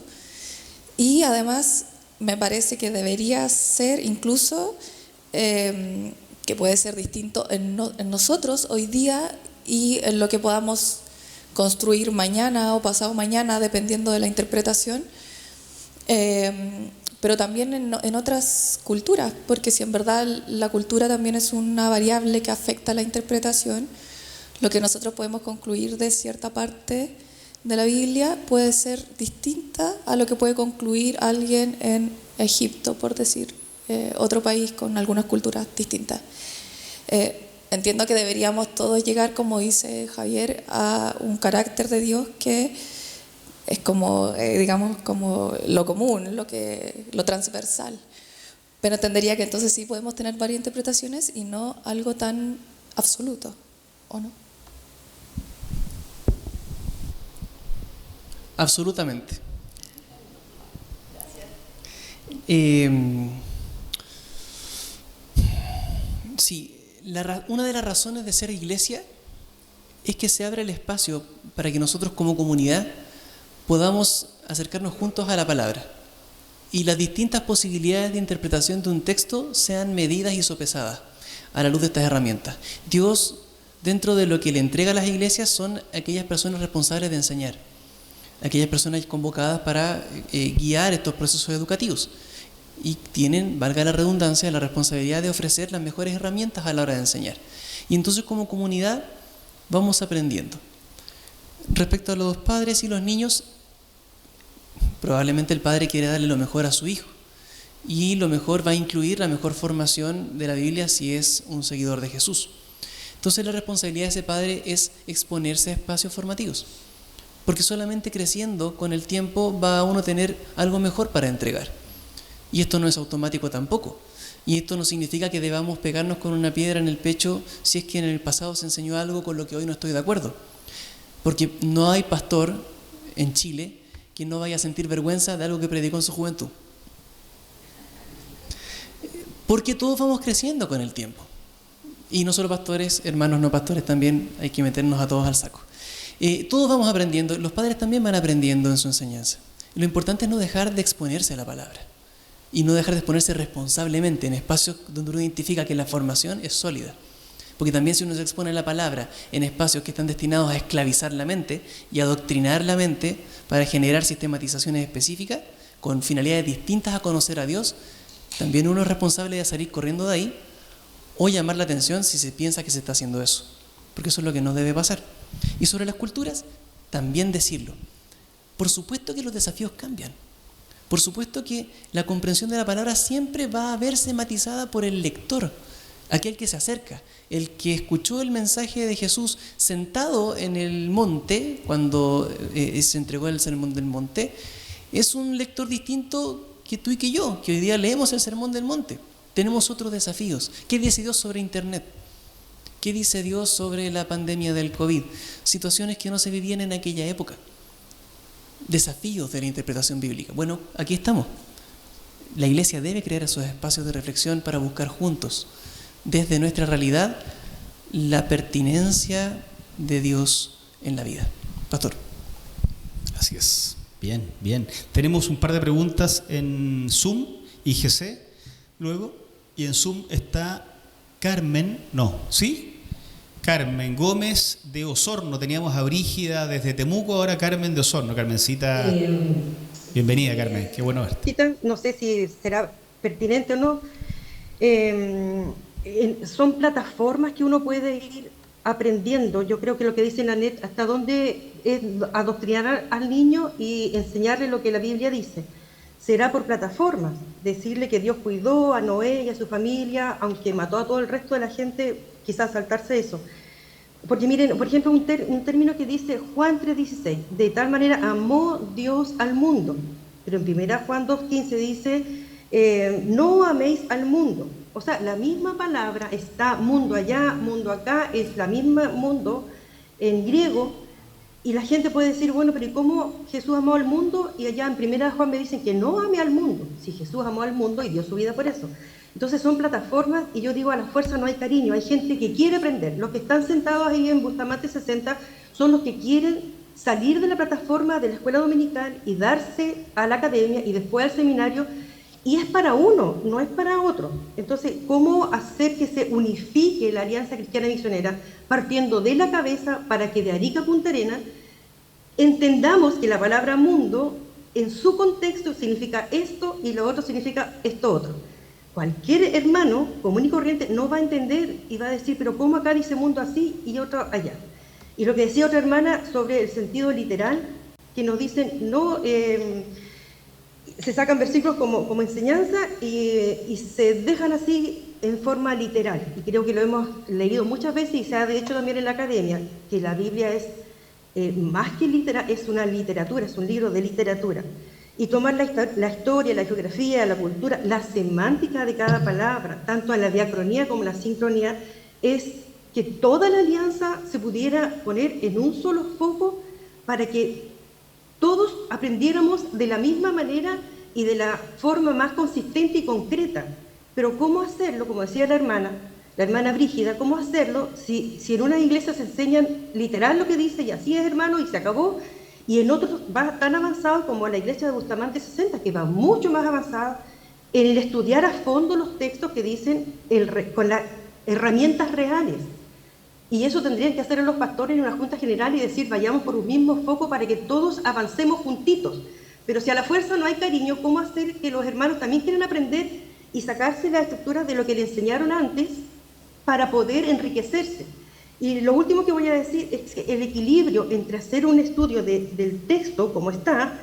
y además me parece que debería ser incluso que puede ser distinto en nosotros hoy día y en lo que podamos construir mañana o pasado mañana, dependiendo de la interpretación, pero también en otras culturas, porque si en verdad la cultura también es una variable que afecta la interpretación, lo que nosotros podemos concluir de cierta parte de la Biblia puede ser distinta a lo que puede concluir alguien en Egipto, por decir, otro país con algunas culturas distintas. Entiendo que deberíamos todos llegar, como dice Javier, a un carácter de Dios que es como, digamos, como lo común, lo transversal. Pero entendería que entonces sí podemos tener varias interpretaciones y no algo tan absoluto, ¿o no? Absolutamente. Sí, una de las razones de ser iglesia es que se abre el espacio para que nosotros como comunidad podamos acercarnos juntos a la palabra y las distintas posibilidades de interpretación de un texto sean medidas y sopesadas a la luz de estas herramientas. Dios, dentro de lo que le entrega a las iglesias, son aquellas personas responsables de enseñar, aquellas personas convocadas para guiar estos procesos educativos, y tienen, valga la redundancia, la responsabilidad de ofrecer las mejores herramientas a la hora de enseñar. Y entonces como comunidad vamos aprendiendo. Respecto a los padres y los niños, probablemente el padre quiere darle lo mejor a su hijo, y lo mejor va a incluir la mejor formación de la Biblia si es un seguidor de Jesús. Entonces la responsabilidad de ese padre es exponerse a espacios formativos, porque solamente creciendo con el tiempo va a uno tener algo mejor para entregar. Y esto no es automático tampoco. Y esto no significa que debamos pegarnos con una piedra en el pecho si es que en el pasado se enseñó algo con lo que hoy no estoy de acuerdo. Porque no hay pastor en Chile que no vaya a sentir vergüenza de algo que predicó en su juventud. Porque todos vamos creciendo con el tiempo. Y no solo pastores, hermanos no pastores, también hay que meternos a todos al saco. Todos vamos aprendiendo, los padres también van aprendiendo en su enseñanza. Lo importante es no dejar de exponerse a la palabra y no dejar de exponerse responsablemente en espacios donde uno identifica que la formación es sólida. Porque también si uno se expone a la palabra en espacios que están destinados a esclavizar la mente y a adoctrinar la mente para generar sistematizaciones específicas con finalidades distintas a conocer a Dios, también uno es responsable de salir corriendo de ahí o llamar la atención si se piensa que se está haciendo eso, porque eso es lo que no debe pasar. Y sobre las culturas, también decirlo. Por supuesto que los desafíos cambian. Por supuesto que la comprensión de la palabra siempre va a verse matizada por el lector, aquel que se acerca, el que escuchó el mensaje de Jesús sentado en el monte, cuando se entregó el sermón del monte, es un lector distinto que tú y que yo, que hoy día leemos el sermón del monte. Tenemos otros desafíos. ¿Qué dice Dios sobre Internet? ¿Qué dice Dios sobre la pandemia del COVID? Situaciones que no se vivían en aquella época. Desafíos de la interpretación bíblica. Bueno, aquí estamos. La iglesia debe crear esos espacios de reflexión para buscar juntos, desde nuestra realidad, la pertinencia de Dios en la vida. Pastor. Así es. Bien, bien. Tenemos un par de preguntas en Zoom, IGC, luego, y en Zoom está Carmen, no, ¿sí? Carmen Gómez de Osorno. Teníamos a Brígida desde Temuco, ahora Carmen de Osorno. Carmencita, bienvenida, Carmen, qué bueno verte. No sé si será pertinente o no. Son plataformas que uno puede ir aprendiendo. Yo creo que lo que dice la NET, hasta dónde es adoctrinar al niño y enseñarle lo que la Biblia dice. Será por plataformas, decirle que Dios cuidó a Noé y a su familia, aunque mató a todo el resto de la gente, quizás saltarse eso. Porque miren, por ejemplo, un término que dice Juan 3:16, de tal manera amó Dios al mundo. Pero en 1 Juan 2:15 dice, no améis al mundo. O sea, la misma palabra está mundo allá, mundo acá, es la misma mundo en griego. Y la gente puede decir, bueno, pero ¿y cómo Jesús amó al mundo? Y allá en 1 Juan me dicen que no ame al mundo. Si Jesús amó al mundo y dio su vida por eso. Entonces son plataformas y yo digo, a la fuerza no hay cariño. Hay gente que quiere aprender. Los que están sentados ahí en Bustamante 60 son los que quieren salir de la plataforma de la escuela dominical y darse a la academia y después al seminario. Y es para uno, no es para otro. Entonces, ¿cómo hacer que se unifique la Alianza Cristiana Misionera partiendo de la cabeza para que de Arica a Punta Arenas entendamos que la palabra mundo en su contexto significa esto y lo otro significa esto otro? Cualquier hermano común y corriente no va a entender y va a decir, pero ¿cómo acá dice mundo así y otro allá? Y lo que decía otra hermana sobre el sentido literal, que nos dicen, no... se sacan versículos como enseñanza y se dejan así en forma literal. Y creo que lo hemos leído muchas veces y se ha de hecho también en la academia, que la Biblia es más que literatura, es una literatura, es un libro de literatura. Y tomar la historia, la geografía, la cultura, la semántica de cada palabra, tanto en la diacronía como en la sincronía, es que toda la alianza se pudiera poner en un solo foco para que todos aprendiéramos de la misma manera y de la forma más consistente y concreta. Pero ¿cómo hacerlo? Como decía la hermana Brígida, ¿cómo hacerlo si en una iglesia se enseñan literal lo que dice y así es, hermano, y se acabó? Y en otros va tan avanzado como la iglesia de Bustamante 60, que va mucho más avanzada en el estudiar a fondo los textos que dicen con las herramientas reales. Y eso tendrían que hacer los pastores en una junta general y decir, vayamos por un mismo foco para que todos avancemos juntitos. Pero si a la fuerza no hay cariño, ¿cómo hacer que los hermanos también quieran aprender y sacarse las estructuras de lo que le enseñaron antes para poder enriquecerse? Y lo último que voy a decir es que el equilibrio entre hacer un estudio del texto, como está,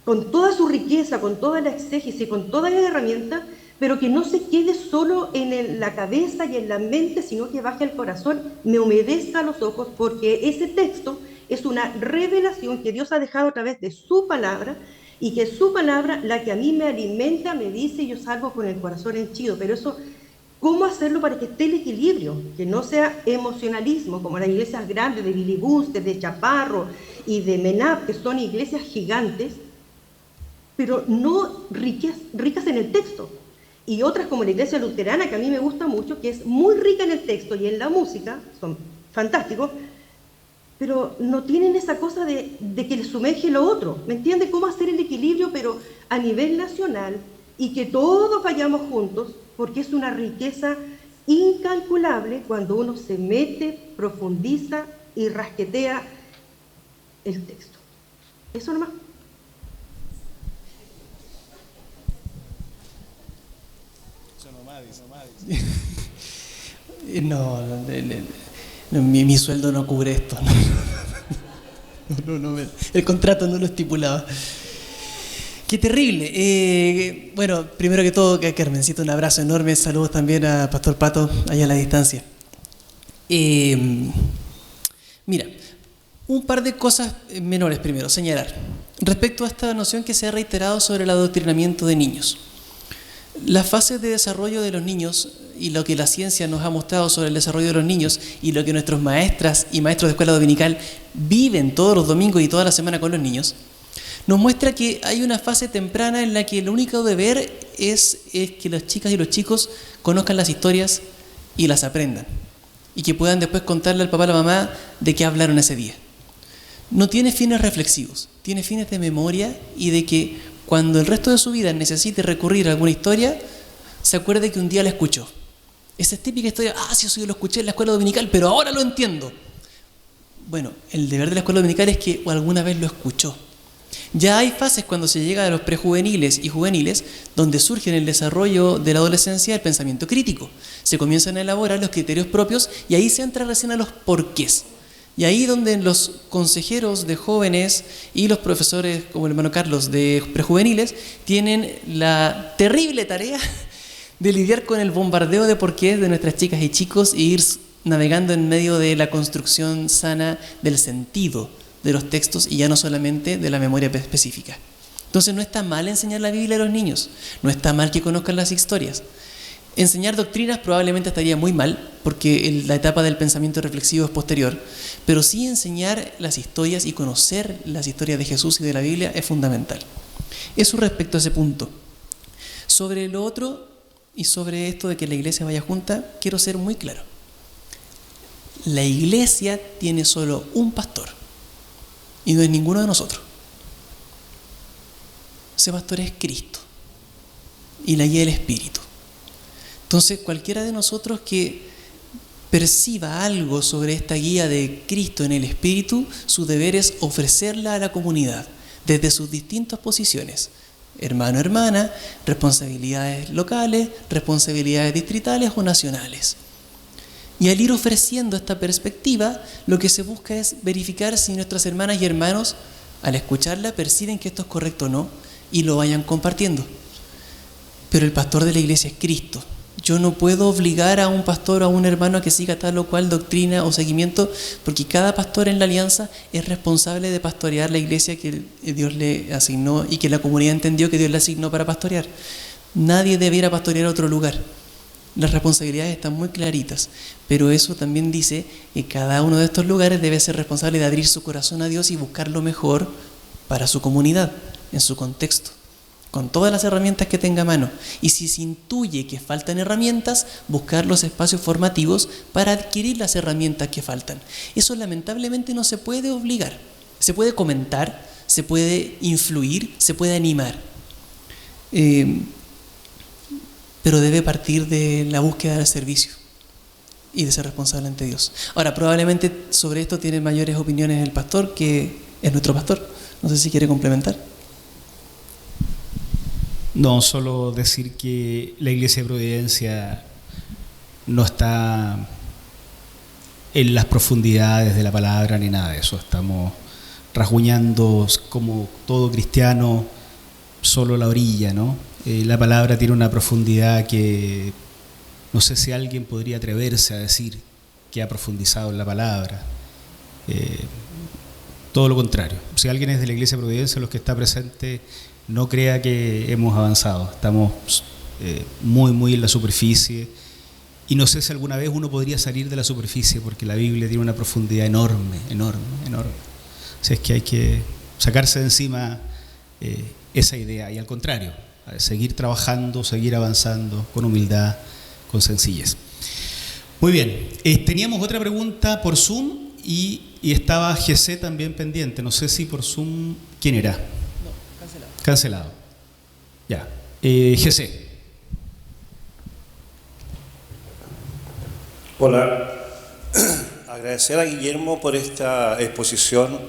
con toda su riqueza, con toda la exégesis, con todas las herramientas, pero que no se quede solo en la cabeza y en la mente, sino que baje al corazón, me humedezca los ojos, porque ese texto es una revelación que Dios ha dejado a través de su palabra, y que es su palabra la que a mí me alimenta, me dice, y yo salgo con el corazón henchido. Pero eso, ¿cómo hacerlo para que esté el equilibrio? Que no sea emocionalismo, como las iglesias grandes de Billy Buster, de Chaparro y de Menap, que son iglesias gigantes, pero no ricas en el texto. Y otras como la iglesia luterana, que a mí me gusta mucho, que es muy rica en el texto y en la música, son fantásticos, pero no tienen esa cosa de que les sumerge lo otro. ¿Me entiende? ¿Cómo hacer el equilibrio, pero a nivel nacional, y que todos vayamos juntos, porque es una riqueza incalculable cuando uno se mete, profundiza y rasquetea el texto? Eso nomás. No, mi sueldo no cubre esto. No, el contrato no lo estipulaba. Qué terrible. Bueno, primero que todo, Carmencita, un abrazo enorme. Saludos también a Pastor Pato, allá a la distancia. Mira, un par de cosas menores primero, señalar. Respecto a esta noción que se ha reiterado sobre el adoctrinamiento de niños. Las fases de desarrollo de los niños y lo que la ciencia nos ha mostrado sobre el desarrollo de los niños y lo que nuestros maestras y maestros de escuela dominical viven todos los domingos y toda la semana con los niños, nos muestra que hay una fase temprana en la que el único deber es que las chicas y los chicos conozcan las historias y las aprendan y que puedan después contarle al papá y a la mamá de qué hablaron ese día. No tiene fines reflexivos, tiene fines de memoria y de que cuando el resto de su vida necesite recurrir a alguna historia, se acuerde que un día la escuchó. Esa es típica historia, sí, eso yo lo escuché en la escuela dominical, pero ahora lo entiendo. Bueno, el deber de la escuela dominical es que alguna vez lo escuchó. Ya hay fases cuando se llega a los prejuveniles y juveniles donde surge en el desarrollo de la adolescencia el pensamiento crítico. Se comienzan a elaborar los criterios propios y ahí se entra recién a los porqués. Y ahí donde los consejeros de jóvenes y los profesores, como el hermano Carlos, de prejuveniles, tienen la terrible tarea de lidiar con el bombardeo de porqués de nuestras chicas y chicos e ir navegando en medio de la construcción sana del sentido de los textos y ya no solamente de la memoria específica. Entonces no está mal enseñar la Biblia a los niños, no está mal que conozcan las historias. Enseñar doctrinas probablemente estaría muy mal, porque la etapa del pensamiento reflexivo es posterior, pero sí enseñar las historias y conocer las historias de Jesús y de la Biblia es fundamental. Eso respecto a ese punto. Sobre lo otro y sobre esto de que la iglesia vaya junta, quiero ser muy claro. La iglesia tiene solo un pastor y no es ninguno de nosotros. Ese pastor es Cristo y la guía del Espíritu. Entonces, cualquiera de nosotros que perciba algo sobre esta guía de Cristo en el Espíritu, su deber es ofrecerla a la comunidad desde sus distintas posiciones. Hermano, hermana, responsabilidades locales, responsabilidades distritales o nacionales. Y al ir ofreciendo esta perspectiva, lo que se busca es verificar si nuestras hermanas y hermanos, al escucharla, perciben que esto es correcto o no y lo vayan compartiendo. Pero el pastor de la iglesia es Cristo. Yo no puedo obligar a un pastor o a un hermano a que siga tal o cual doctrina o seguimiento, porque cada pastor en la alianza es responsable de pastorear la iglesia que Dios le asignó y que la comunidad entendió que Dios le asignó para pastorear. Nadie debiera pastorear a otro lugar. Las responsabilidades están muy claritas, pero eso también dice que cada uno de estos lugares debe ser responsable de abrir su corazón a Dios y buscar lo mejor para su comunidad, en su contexto, con todas las herramientas que tenga a mano. Y si se intuye que faltan herramientas, buscar los espacios formativos para adquirir las herramientas que faltan. Eso lamentablemente no se puede obligar. Se puede comentar, se puede influir, se puede animar. Pero debe partir de la búsqueda del servicio y de ser responsable ante Dios. Ahora, probablemente sobre esto tiene mayores opiniones el pastor, que es nuestro pastor. No sé si quiere complementar. No, solo decir que la Iglesia de Providencia no está en las profundidades de la palabra ni nada de eso. Estamos rasguñando como todo cristiano solo la orilla, ¿no? La palabra tiene una profundidad que no sé si alguien podría atreverse a decir que ha profundizado en la palabra. Todo lo contrario. Si alguien es de la Iglesia de Providencia, los que está presente, no crea que hemos avanzado. Estamos muy en la superficie. Y no sé si alguna vez uno podría salir de la superficie, porque la Biblia tiene una profundidad enorme. Así es que hay que sacarse de encima esa idea. Y al contrario, seguir trabajando, seguir avanzando con humildad, con sencillez. Muy bien. Teníamos otra pregunta por Zoom y estaba GC también pendiente. No sé si por Zoom, ¿quién era? Cancelado. Ya. GC. Hola. Agradecer a Guillermo por esta exposición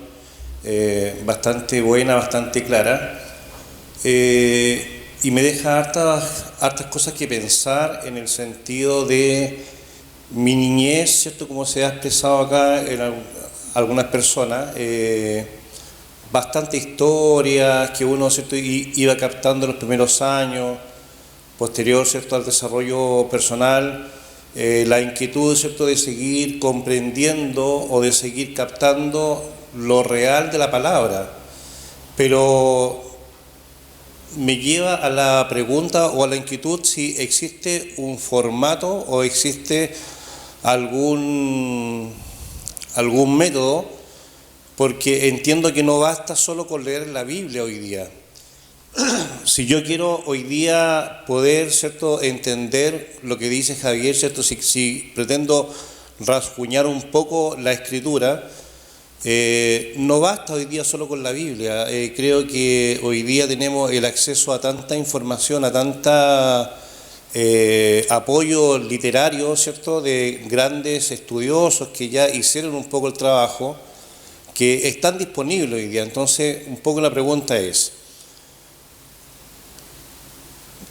bastante buena, bastante clara. Y me deja hartas cosas que pensar en el sentido de mi niñez, ¿cierto? Como se ha expresado acá en algunas personas. Bastante historias que uno, ¿cierto?, iba captando en los primeros años, posterior, ¿cierto?, al desarrollo personal, la inquietud, ¿cierto?, de seguir comprendiendo o de seguir captando lo real de la palabra. Pero me lleva a la pregunta o a la inquietud si existe un formato o existe algún método, porque entiendo que no basta solo con leer la Biblia hoy día. Si yo quiero hoy día poder, ¿cierto?, entender lo que dice Javier, ¿cierto?, si pretendo rasguñar un poco la Escritura, no basta hoy día solo con la Biblia. Creo que hoy día tenemos el acceso a tanta información, a tanta apoyo literario, ¿cierto?, de grandes estudiosos que ya hicieron un poco el trabajo, que están disponibles hoy día. Entonces, un poco la pregunta es,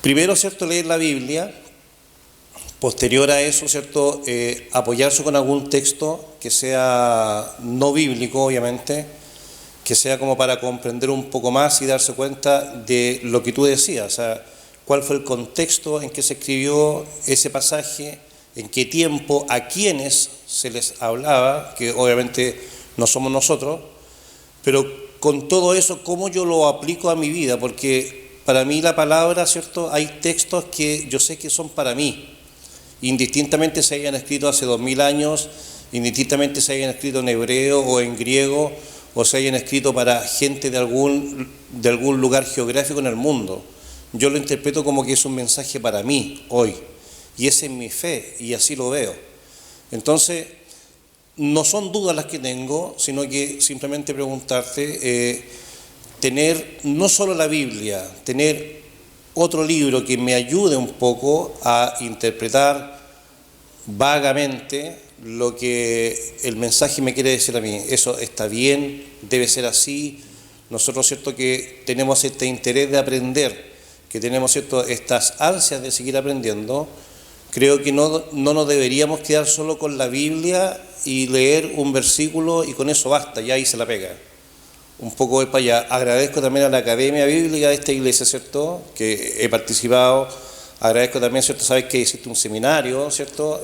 primero, ¿cierto?, leer la Biblia, posterior a eso, ¿cierto?, apoyarse con algún texto que sea no bíblico, obviamente, que sea como para comprender un poco más y darse cuenta de lo que tú decías, o sea, cuál fue el contexto en que se escribió ese pasaje, en qué tiempo, a quiénes se les hablaba, que obviamente no somos nosotros, pero con todo eso, ¿cómo yo lo aplico a mi vida? Porque para mí la palabra, ¿cierto?, hay textos que yo sé que son para mí, indistintamente se hayan escrito hace 2000 años, indistintamente se hayan escrito en hebreo o en griego, o se hayan escrito para gente de algún lugar geográfico en el mundo. Yo lo interpreto como que es un mensaje para mí hoy, y esa es mi fe, y así lo veo. Entonces, no son dudas las que tengo, sino que simplemente preguntarte, tener no solo la Biblia, tener otro libro que me ayude un poco a interpretar vagamente lo que el mensaje me quiere decir a mí. Eso está bien, debe ser así. Nosotros, ¿cierto?, que tenemos este interés de aprender, que tenemos, ¿cierto?, estas ansias de seguir aprendiendo, creo que no nos deberíamos quedar solo con la Biblia y leer un versículo y con eso basta, ya ahí se la pega. Un poco de para allá. Agradezco también a la Academia Bíblica de esta iglesia, ¿cierto?, que he participado. Agradezco también, ¿cierto?, sabes que hiciste un seminario, ¿cierto?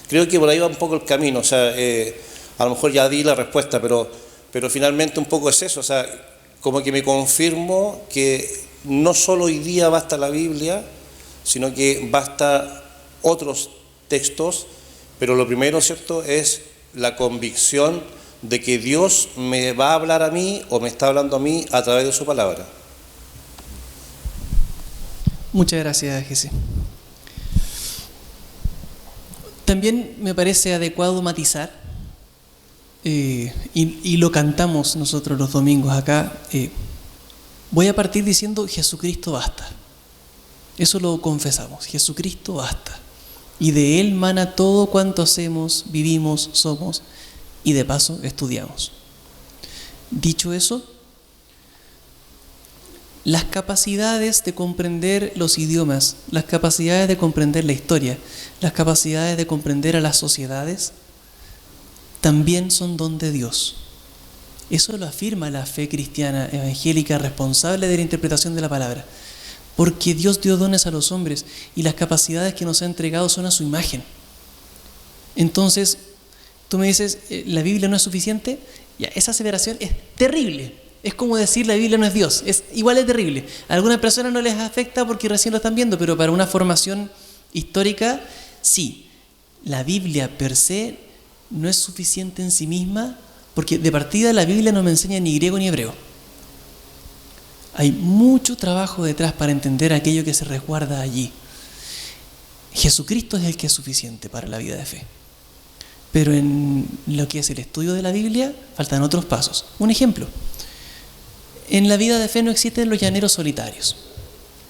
Creo que por ahí va un poco el camino, o sea, a lo mejor ya di la respuesta, pero finalmente un poco es eso, o sea, como que me confirmo que no solo hoy día basta la Biblia, sino que basta otros textos, pero lo primero, ¿cierto?, es la convicción de que Dios me va a hablar a mí o me está hablando a mí a través de su palabra. Muchas gracias, Jesse. También me parece adecuado matizar, y lo cantamos nosotros los domingos acá, voy a partir diciendo Jesucristo basta. Eso lo confesamos, Jesucristo basta. Y de Él mana todo cuanto hacemos, vivimos, somos y de paso estudiamos. Dicho eso, las capacidades de comprender los idiomas, las capacidades de comprender la historia, las capacidades de comprender a las sociedades, también son don de Dios. Eso lo afirma la fe cristiana evangélica responsable de la interpretación de la palabra. Porque Dios dio dones a los hombres y las capacidades que nos ha entregado son a su imagen. Entonces, tú me dices, ¿la Biblia no es suficiente? Ya, esa aseveración es terrible. Es como decir la Biblia no es Dios. Igual es terrible. A algunas personas no les afecta porque recién lo están viendo, pero para una formación histórica, sí. La Biblia per se no es suficiente en sí misma porque de partida la Biblia no me enseña ni griego ni hebreo. Hay mucho trabajo detrás para entender aquello que se resguarda allí. Jesucristo es el que es suficiente para la vida de fe. Pero en lo que es el estudio de la Biblia, faltan otros pasos. Un ejemplo. En la vida de fe no existen los llaneros solitarios.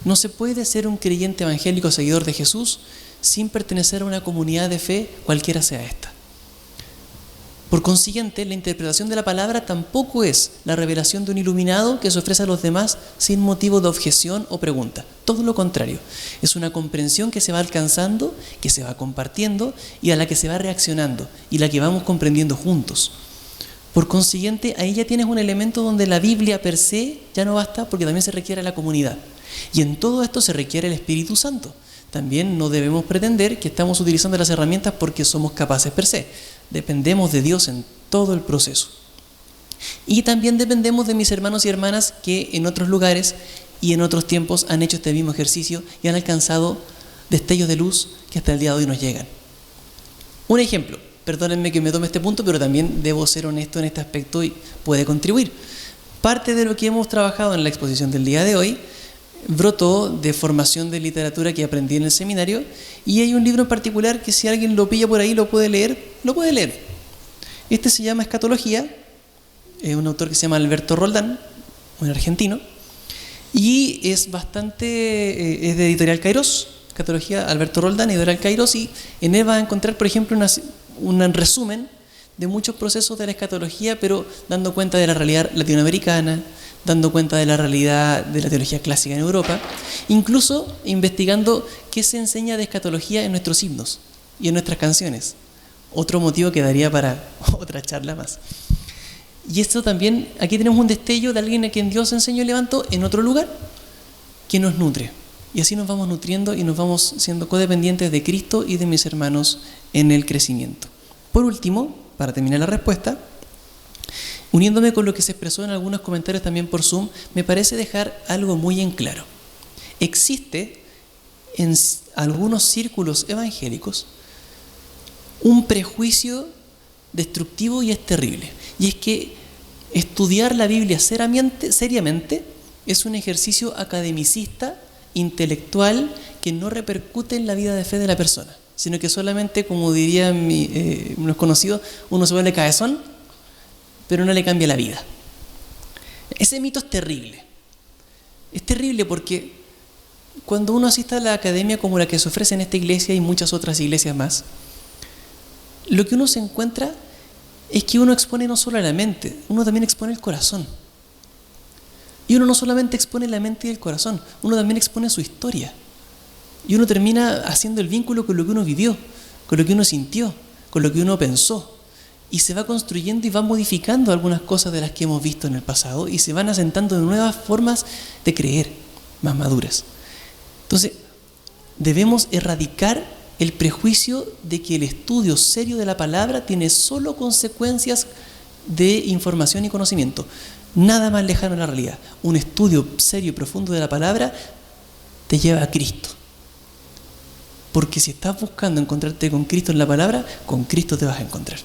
No se puede ser un creyente evangélico seguidor de Jesús sin pertenecer a una comunidad de fe, cualquiera sea esta. Por consiguiente, la interpretación de la palabra tampoco es la revelación de un iluminado que se ofrece a los demás sin motivo de objeción o pregunta. Todo lo contrario, es una comprensión que se va alcanzando, que se va compartiendo y a la que se va reaccionando y la que vamos comprendiendo juntos. Por consiguiente, ahí ya tienes un elemento donde la Biblia per se ya no basta porque también se requiere la comunidad. Y en todo esto se requiere el Espíritu Santo. También no debemos pretender que estamos utilizando las herramientas porque somos capaces per se. Dependemos de Dios en todo el proceso. Y también dependemos de mis hermanos y hermanas que en otros lugares y en otros tiempos han hecho este mismo ejercicio y han alcanzado destellos de luz que hasta el día de hoy nos llegan. Un ejemplo, perdónenme que me tome este punto, pero también debo ser honesto en este aspecto y puede contribuir. Parte de lo que hemos trabajado en la exposición del día de hoy brotó de formación de literatura que aprendí en el seminario, y hay un libro en particular que si alguien lo pilla por ahí lo puede leer. Este se llama Escatología, es un autor que se llama Alberto Roldán, un argentino, y es de Editorial Kairos, Escatología Alberto Roldán y Doral Kairos, y en él vas a encontrar, por ejemplo, un resumen de muchos procesos de la escatología, pero dando cuenta de la realidad latinoamericana, dando cuenta de la realidad de la teología clásica en Europa, incluso investigando qué se enseña de escatología en nuestros himnos y en nuestras canciones. Otro motivo que daría para otra charla más. Y esto también, aquí tenemos un destello de alguien a quien Dios enseñó y levantó en otro lugar, que nos nutre. Y así nos vamos nutriendo y nos vamos siendo codependientes de Cristo y de mis hermanos en el crecimiento. Por último, para terminar la respuesta, uniéndome con lo que se expresó en algunos comentarios también por Zoom, me parece dejar algo muy en claro. Existe en algunos círculos evangélicos un prejuicio destructivo y es terrible. Y es que estudiar la Biblia seriamente es un ejercicio academicista, intelectual, que no repercute en la vida de fe de la persona, sino que solamente, como dirían unos conocidos, uno se vuelve cabezón, pero no le cambia la vida. Ese mito es terrible. Es terrible porque cuando uno asiste a la academia como la que se ofrece en esta iglesia y muchas otras iglesias más, lo que uno se encuentra es que uno expone no solo la mente, uno también expone el corazón. Y uno no solamente expone la mente y el corazón, uno también expone su historia. Y uno termina haciendo el vínculo con lo que uno vivió, con lo que uno sintió, con lo que uno pensó. Y se va construyendo y va modificando algunas cosas de las que hemos visto en el pasado y se van asentando de nuevas formas de creer, más maduras. Entonces, debemos erradicar el prejuicio de que el estudio serio de la palabra tiene solo consecuencias de información y conocimiento. Nada más lejano a la realidad. Un estudio serio y profundo de la palabra te lleva a Cristo. Porque si estás buscando encontrarte con Cristo en la palabra, con Cristo te vas a encontrar.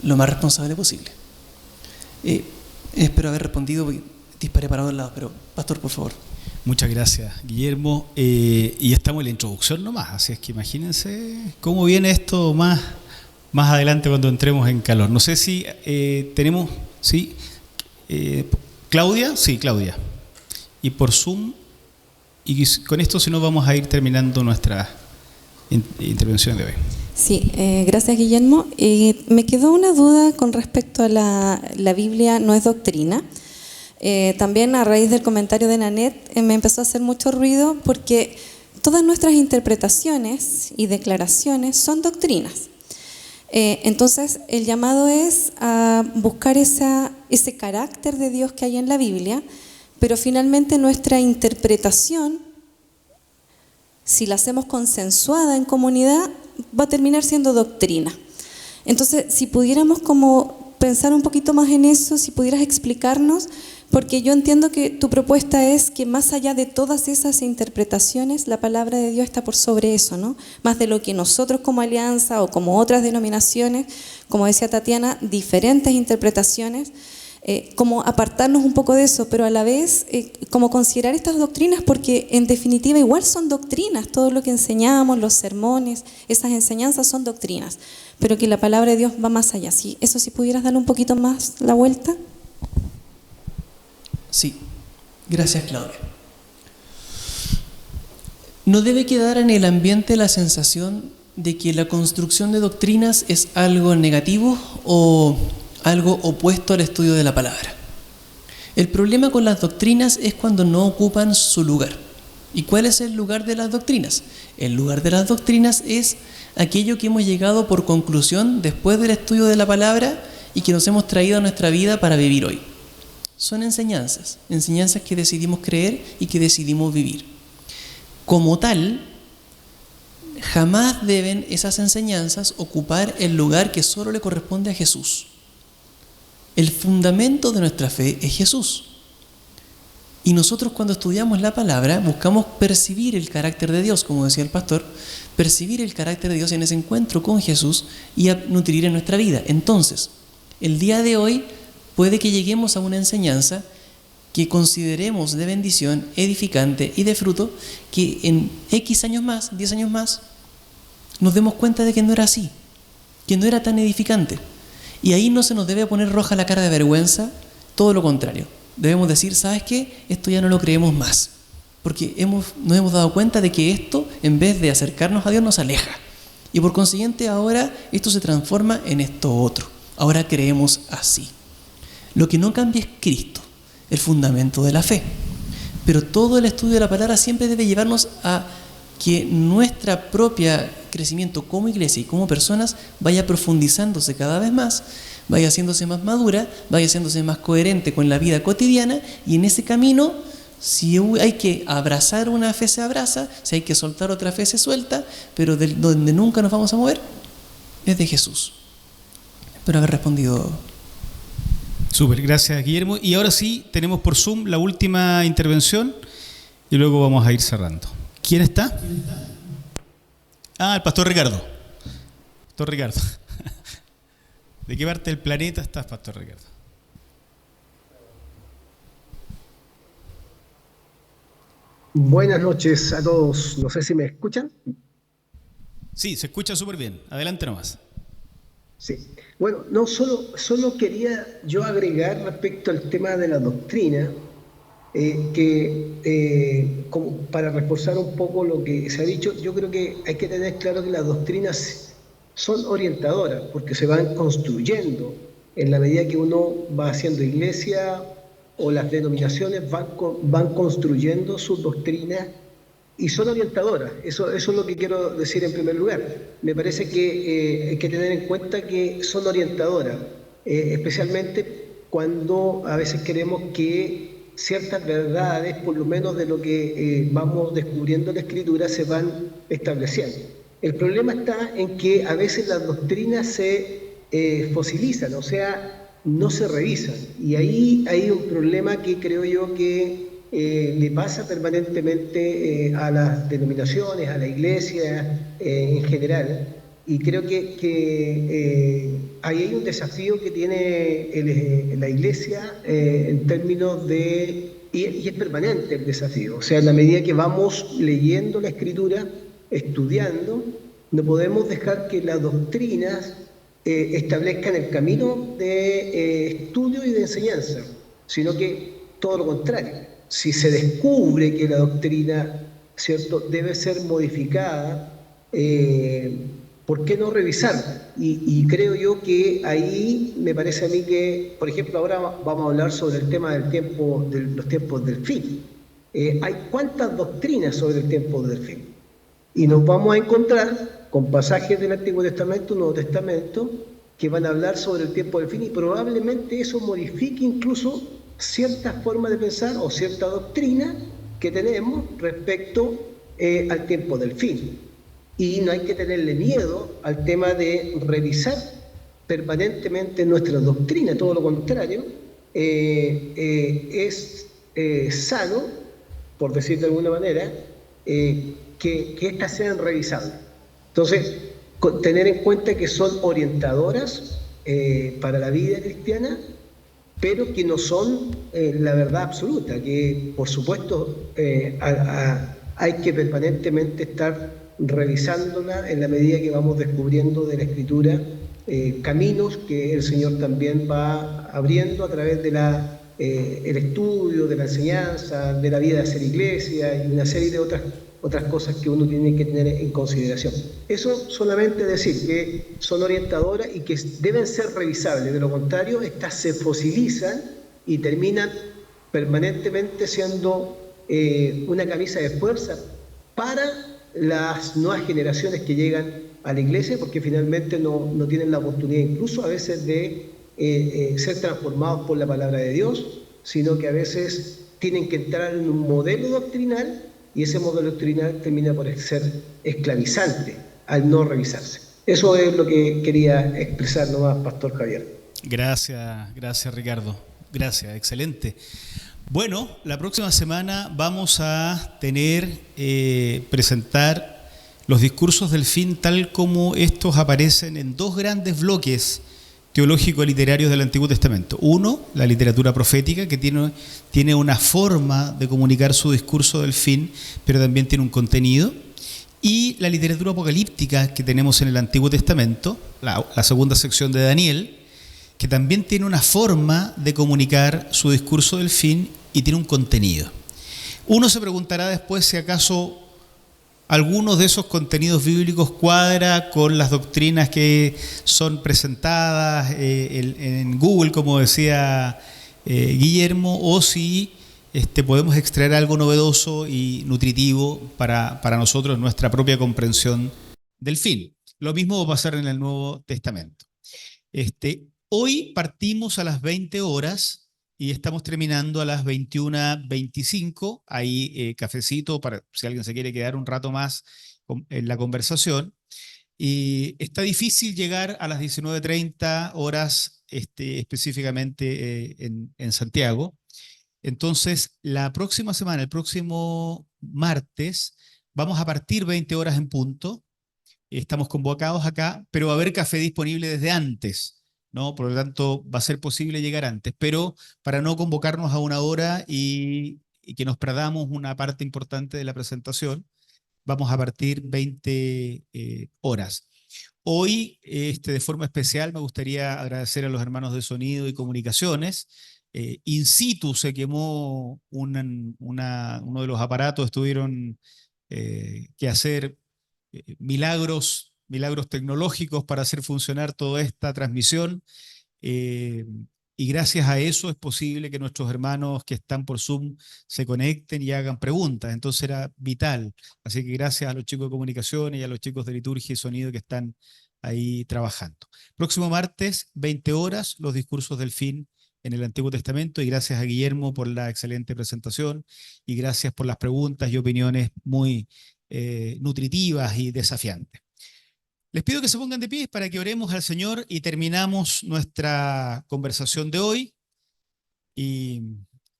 Lo más responsable posible. Espero haber respondido, porque disparé para dos lados, pero pastor, por favor. Muchas gracias, Guillermo. Y estamos en la introducción nomás, así es que imagínense cómo viene esto más adelante cuando entremos en calor. No sé si tenemos, ¿sí? ¿Claudia? Sí, Claudia. Y por Zoom, y con esto si no vamos a ir terminando nuestra intervención de hoy. Sí, gracias, Guillermo. Me quedó una duda con respecto a la Biblia no es doctrina. También a raíz del comentario de Nanette me empezó a hacer mucho ruido porque todas nuestras interpretaciones y declaraciones son doctrinas. Entonces el llamado es a buscar ese carácter de Dios que hay en la Biblia, pero finalmente nuestra interpretación, si la hacemos consensuada en comunidad, va a terminar siendo doctrina. Entonces, si pudiéramos como pensar un poquito más en eso, si pudieras explicarnos, porque yo entiendo que tu propuesta es que más allá de todas esas interpretaciones, la palabra de Dios está por sobre eso, ¿no? Más de lo que nosotros como alianza o como otras denominaciones, como decía Tatiana, diferentes interpretaciones, como apartarnos un poco de eso, pero a la vez como considerar estas doctrinas, porque en definitiva igual son doctrinas, todo lo que enseñamos, los sermones, esas enseñanzas son doctrinas, pero que la palabra de Dios va más allá. ¿Sí? Eso, si pudieras darle un poquito más la vuelta. Sí, gracias, Claudia. No debe quedar en el ambiente la sensación de que la construcción de doctrinas es algo negativo o algo opuesto al estudio de la palabra. El problema con las doctrinas es cuando no ocupan su lugar. ¿Y cuál es el lugar de las doctrinas? El lugar de las doctrinas es aquello que hemos llegado por conclusión después del estudio de la palabra y que nos hemos traído a nuestra vida para vivir hoy. Son enseñanzas que decidimos creer y que decidimos vivir. Como tal, jamás deben esas enseñanzas ocupar el lugar que solo le corresponde a Jesús. El fundamento de nuestra fe es Jesús. Y nosotros cuando estudiamos la palabra buscamos percibir el carácter de Dios, como decía el pastor, percibir el carácter de Dios en ese encuentro con Jesús y a nutrir en nuestra vida. Entonces, el día de hoy puede que lleguemos a una enseñanza que consideremos de bendición, edificante y de fruto, que en X años más, 10 años más, nos demos cuenta de que no era así, que no era tan edificante. Y ahí no se nos debe poner roja la cara de vergüenza, todo lo contrario. Debemos decir, ¿sabes qué? Esto ya no lo creemos más. porque nos hemos dado cuenta de que esto, en vez de acercarnos a Dios, nos aleja. Y por consiguiente ahora esto se transforma en esto otro. Ahora creemos así. Lo que no cambia es Cristo, el fundamento de la fe. Pero todo el estudio de la palabra siempre debe llevarnos a que nuestra propia crecimiento como iglesia y como personas vaya profundizándose cada vez más, vaya haciéndose más madura, vaya haciéndose más coherente con la vida cotidiana, y en ese camino, si hay que abrazar una fe, se abraza, si hay que soltar otra fe, se suelta, pero de donde nunca nos vamos a mover es de Jesús. Espero haber respondido. Súper, gracias Guillermo. Y ahora sí, tenemos por Zoom la última intervención y luego vamos a ir cerrando. ¿Quién está? Ah, el Pastor Ricardo. Pastor Ricardo. ¿De qué parte del planeta estás, Pastor Ricardo? Buenas noches a todos. No sé si me escuchan. Sí, se escucha súper bien. Adelante nomás. Sí. Bueno, no solo quería yo agregar respecto al tema de la doctrina, como para reforzar un poco lo que se ha dicho. Yo creo que hay que tener claro que las doctrinas son orientadoras, porque se van construyendo en la medida que uno va haciendo iglesia, o las denominaciones van construyendo sus doctrinas y son orientadoras. Eso es lo que quiero decir en primer lugar. Me parece que hay que tener en cuenta que son orientadoras, especialmente cuando a veces queremos que ciertas verdades, por lo menos de lo que vamos descubriendo en la Escritura, se van estableciendo. El problema está en que a veces las doctrinas se fosilizan, o sea, no se revisan. Y ahí hay un problema que creo yo que le pasa permanentemente a las denominaciones, a la iglesia en general. Y creo que ahí hay un desafío que tiene la iglesia en términos de... Y es permanente el desafío. O sea, en la medida que vamos leyendo la Escritura, estudiando, no podemos dejar que las doctrinas establezcan el camino de estudio y de enseñanza, sino que todo lo contrario. Si se descubre que la doctrina, ¿cierto?, debe ser modificada, ¿por qué no revisarla? Y creo yo que ahí me parece a mí que, por ejemplo, ahora vamos a hablar sobre el tema del tiempo, de los tiempos del fin. Hay cuántas doctrinas sobre el tiempo del fin. Y nos vamos a encontrar con pasajes del Antiguo Testamento, Nuevo Testamento, que van a hablar sobre el tiempo del fin, y probablemente eso modifique incluso ciertas formas de pensar o cierta doctrina que tenemos respecto al tiempo del fin. Y no hay que tenerle miedo al tema de revisar permanentemente nuestra doctrina, todo lo contrario, es sano, por decir de alguna manera, que éstas sean revisadas. Entonces, tener en cuenta que son orientadoras para la vida cristiana, pero que no son la verdad absoluta, que por supuesto hay que permanentemente estar revisándola en la medida que vamos descubriendo de la Escritura caminos que el Señor también va abriendo a través de el estudio, de la enseñanza, de la vida de hacer iglesia y una serie de otras cosas que uno tiene que tener en consideración. Eso solamente decir que son orientadoras y que deben ser revisables. De lo contrario, estas se fosilizan y terminan permanentemente siendo una camisa de fuerza para las nuevas generaciones que llegan a la iglesia, porque finalmente no tienen la oportunidad incluso a veces de ser transformados por la palabra de Dios, sino que a veces tienen que entrar en un modelo doctrinal, y ese modelo doctrinal termina por ser esclavizante al no revisarse. Eso es lo que quería expresar nomás, Pastor Javier. Gracias Ricardo. Gracias, excelente. Bueno, la próxima semana vamos a presentar los discursos del fin tal como estos aparecen en dos grandes bloques teológico-literarios del Antiguo Testamento. Uno, la literatura profética, que tiene una forma de comunicar su discurso del fin, pero también tiene un contenido. Y la literatura apocalíptica que tenemos en el Antiguo Testamento, la segunda sección de Daniel, que también tiene una forma de comunicar su discurso del fin y tiene un contenido. Uno se preguntará después si acaso algunos de esos contenidos bíblicos cuadra con las doctrinas que son presentadas en Google, como decía Guillermo, o si podemos extraer algo novedoso y nutritivo para nosotros, nuestra propia comprensión del fin. Lo mismo va a pasar en el Nuevo Testamento. Hoy partimos a las 20 horas y estamos terminando a las 21:25. Hay cafecito para si alguien se quiere quedar un rato más en la conversación. Y está difícil llegar a las 19:30 horas específicamente en Santiago. Entonces, la próxima semana, el próximo martes, vamos a partir 20 horas en punto. Estamos convocados acá, pero va a haber café disponible desde antes, ¿no? Por lo tanto, va a ser posible llegar antes, pero para no convocarnos a una hora y que nos perdamos una parte importante de la presentación, vamos a partir 20 horas. Hoy, de forma especial, me gustaría agradecer a los hermanos de Sonido y Comunicaciones. In situ se quemó uno de los aparatos, tuvieron que hacer milagros tecnológicos para hacer funcionar toda esta transmisión, y gracias a eso es posible que nuestros hermanos que están por Zoom se conecten y hagan preguntas. Entonces era vital. Así que gracias a los chicos de comunicación y a los chicos de liturgia y sonido que están ahí trabajando. Próximo martes, 20 horas, los discursos del fin en el Antiguo Testamento, y gracias a Guillermo por la excelente presentación y gracias por las preguntas y opiniones muy nutritivas y desafiantes. Les pido que se pongan de pie para que oremos al Señor y terminamos nuestra conversación de hoy y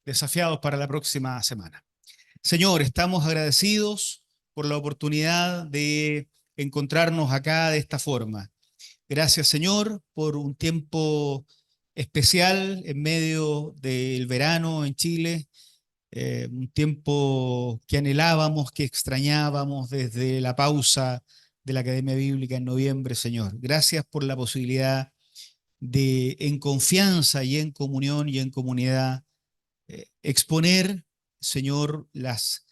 desafiados para la próxima semana. Señor, estamos agradecidos por la oportunidad de encontrarnos acá de esta forma. Gracias, Señor, por un tiempo especial en medio del verano en Chile, un tiempo que anhelábamos, que extrañábamos desde la pausa de la Academia Bíblica en noviembre, Señor. Gracias por la posibilidad de, en confianza y en comunión y en comunidad, exponer, Señor, las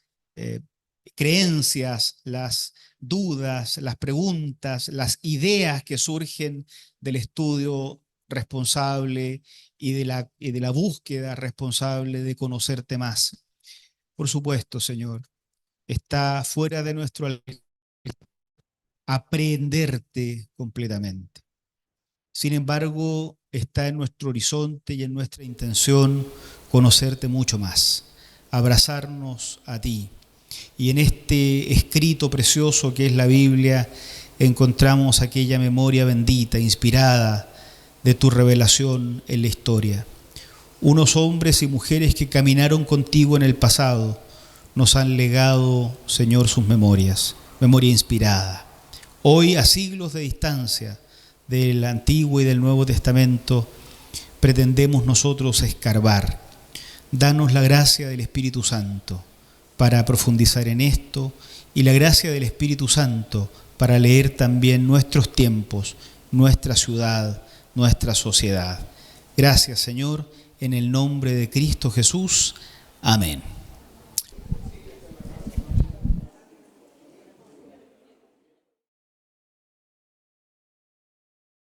creencias, las dudas, las preguntas, las ideas que surgen del estudio responsable y de la búsqueda responsable de conocerte más. Por supuesto, Señor, está fuera de nuestro alcance aprenderte completamente. Sin embargo, está en nuestro horizonte y en nuestra intención conocerte mucho más, abrazarnos a ti. Y en este escrito precioso que es la Biblia, encontramos aquella memoria bendita, inspirada de tu revelación en la historia. Unos hombres y mujeres que caminaron contigo en el pasado nos han legado, Señor, sus memorias, memoria inspirada. Hoy, a siglos de distancia del Antiguo y del Nuevo Testamento, pretendemos nosotros escarbar. Danos la gracia del Espíritu Santo para profundizar en esto y la gracia del Espíritu Santo para leer también nuestros tiempos, nuestra ciudad, nuestra sociedad. Gracias, Señor, en el nombre de Cristo Jesús. Amén.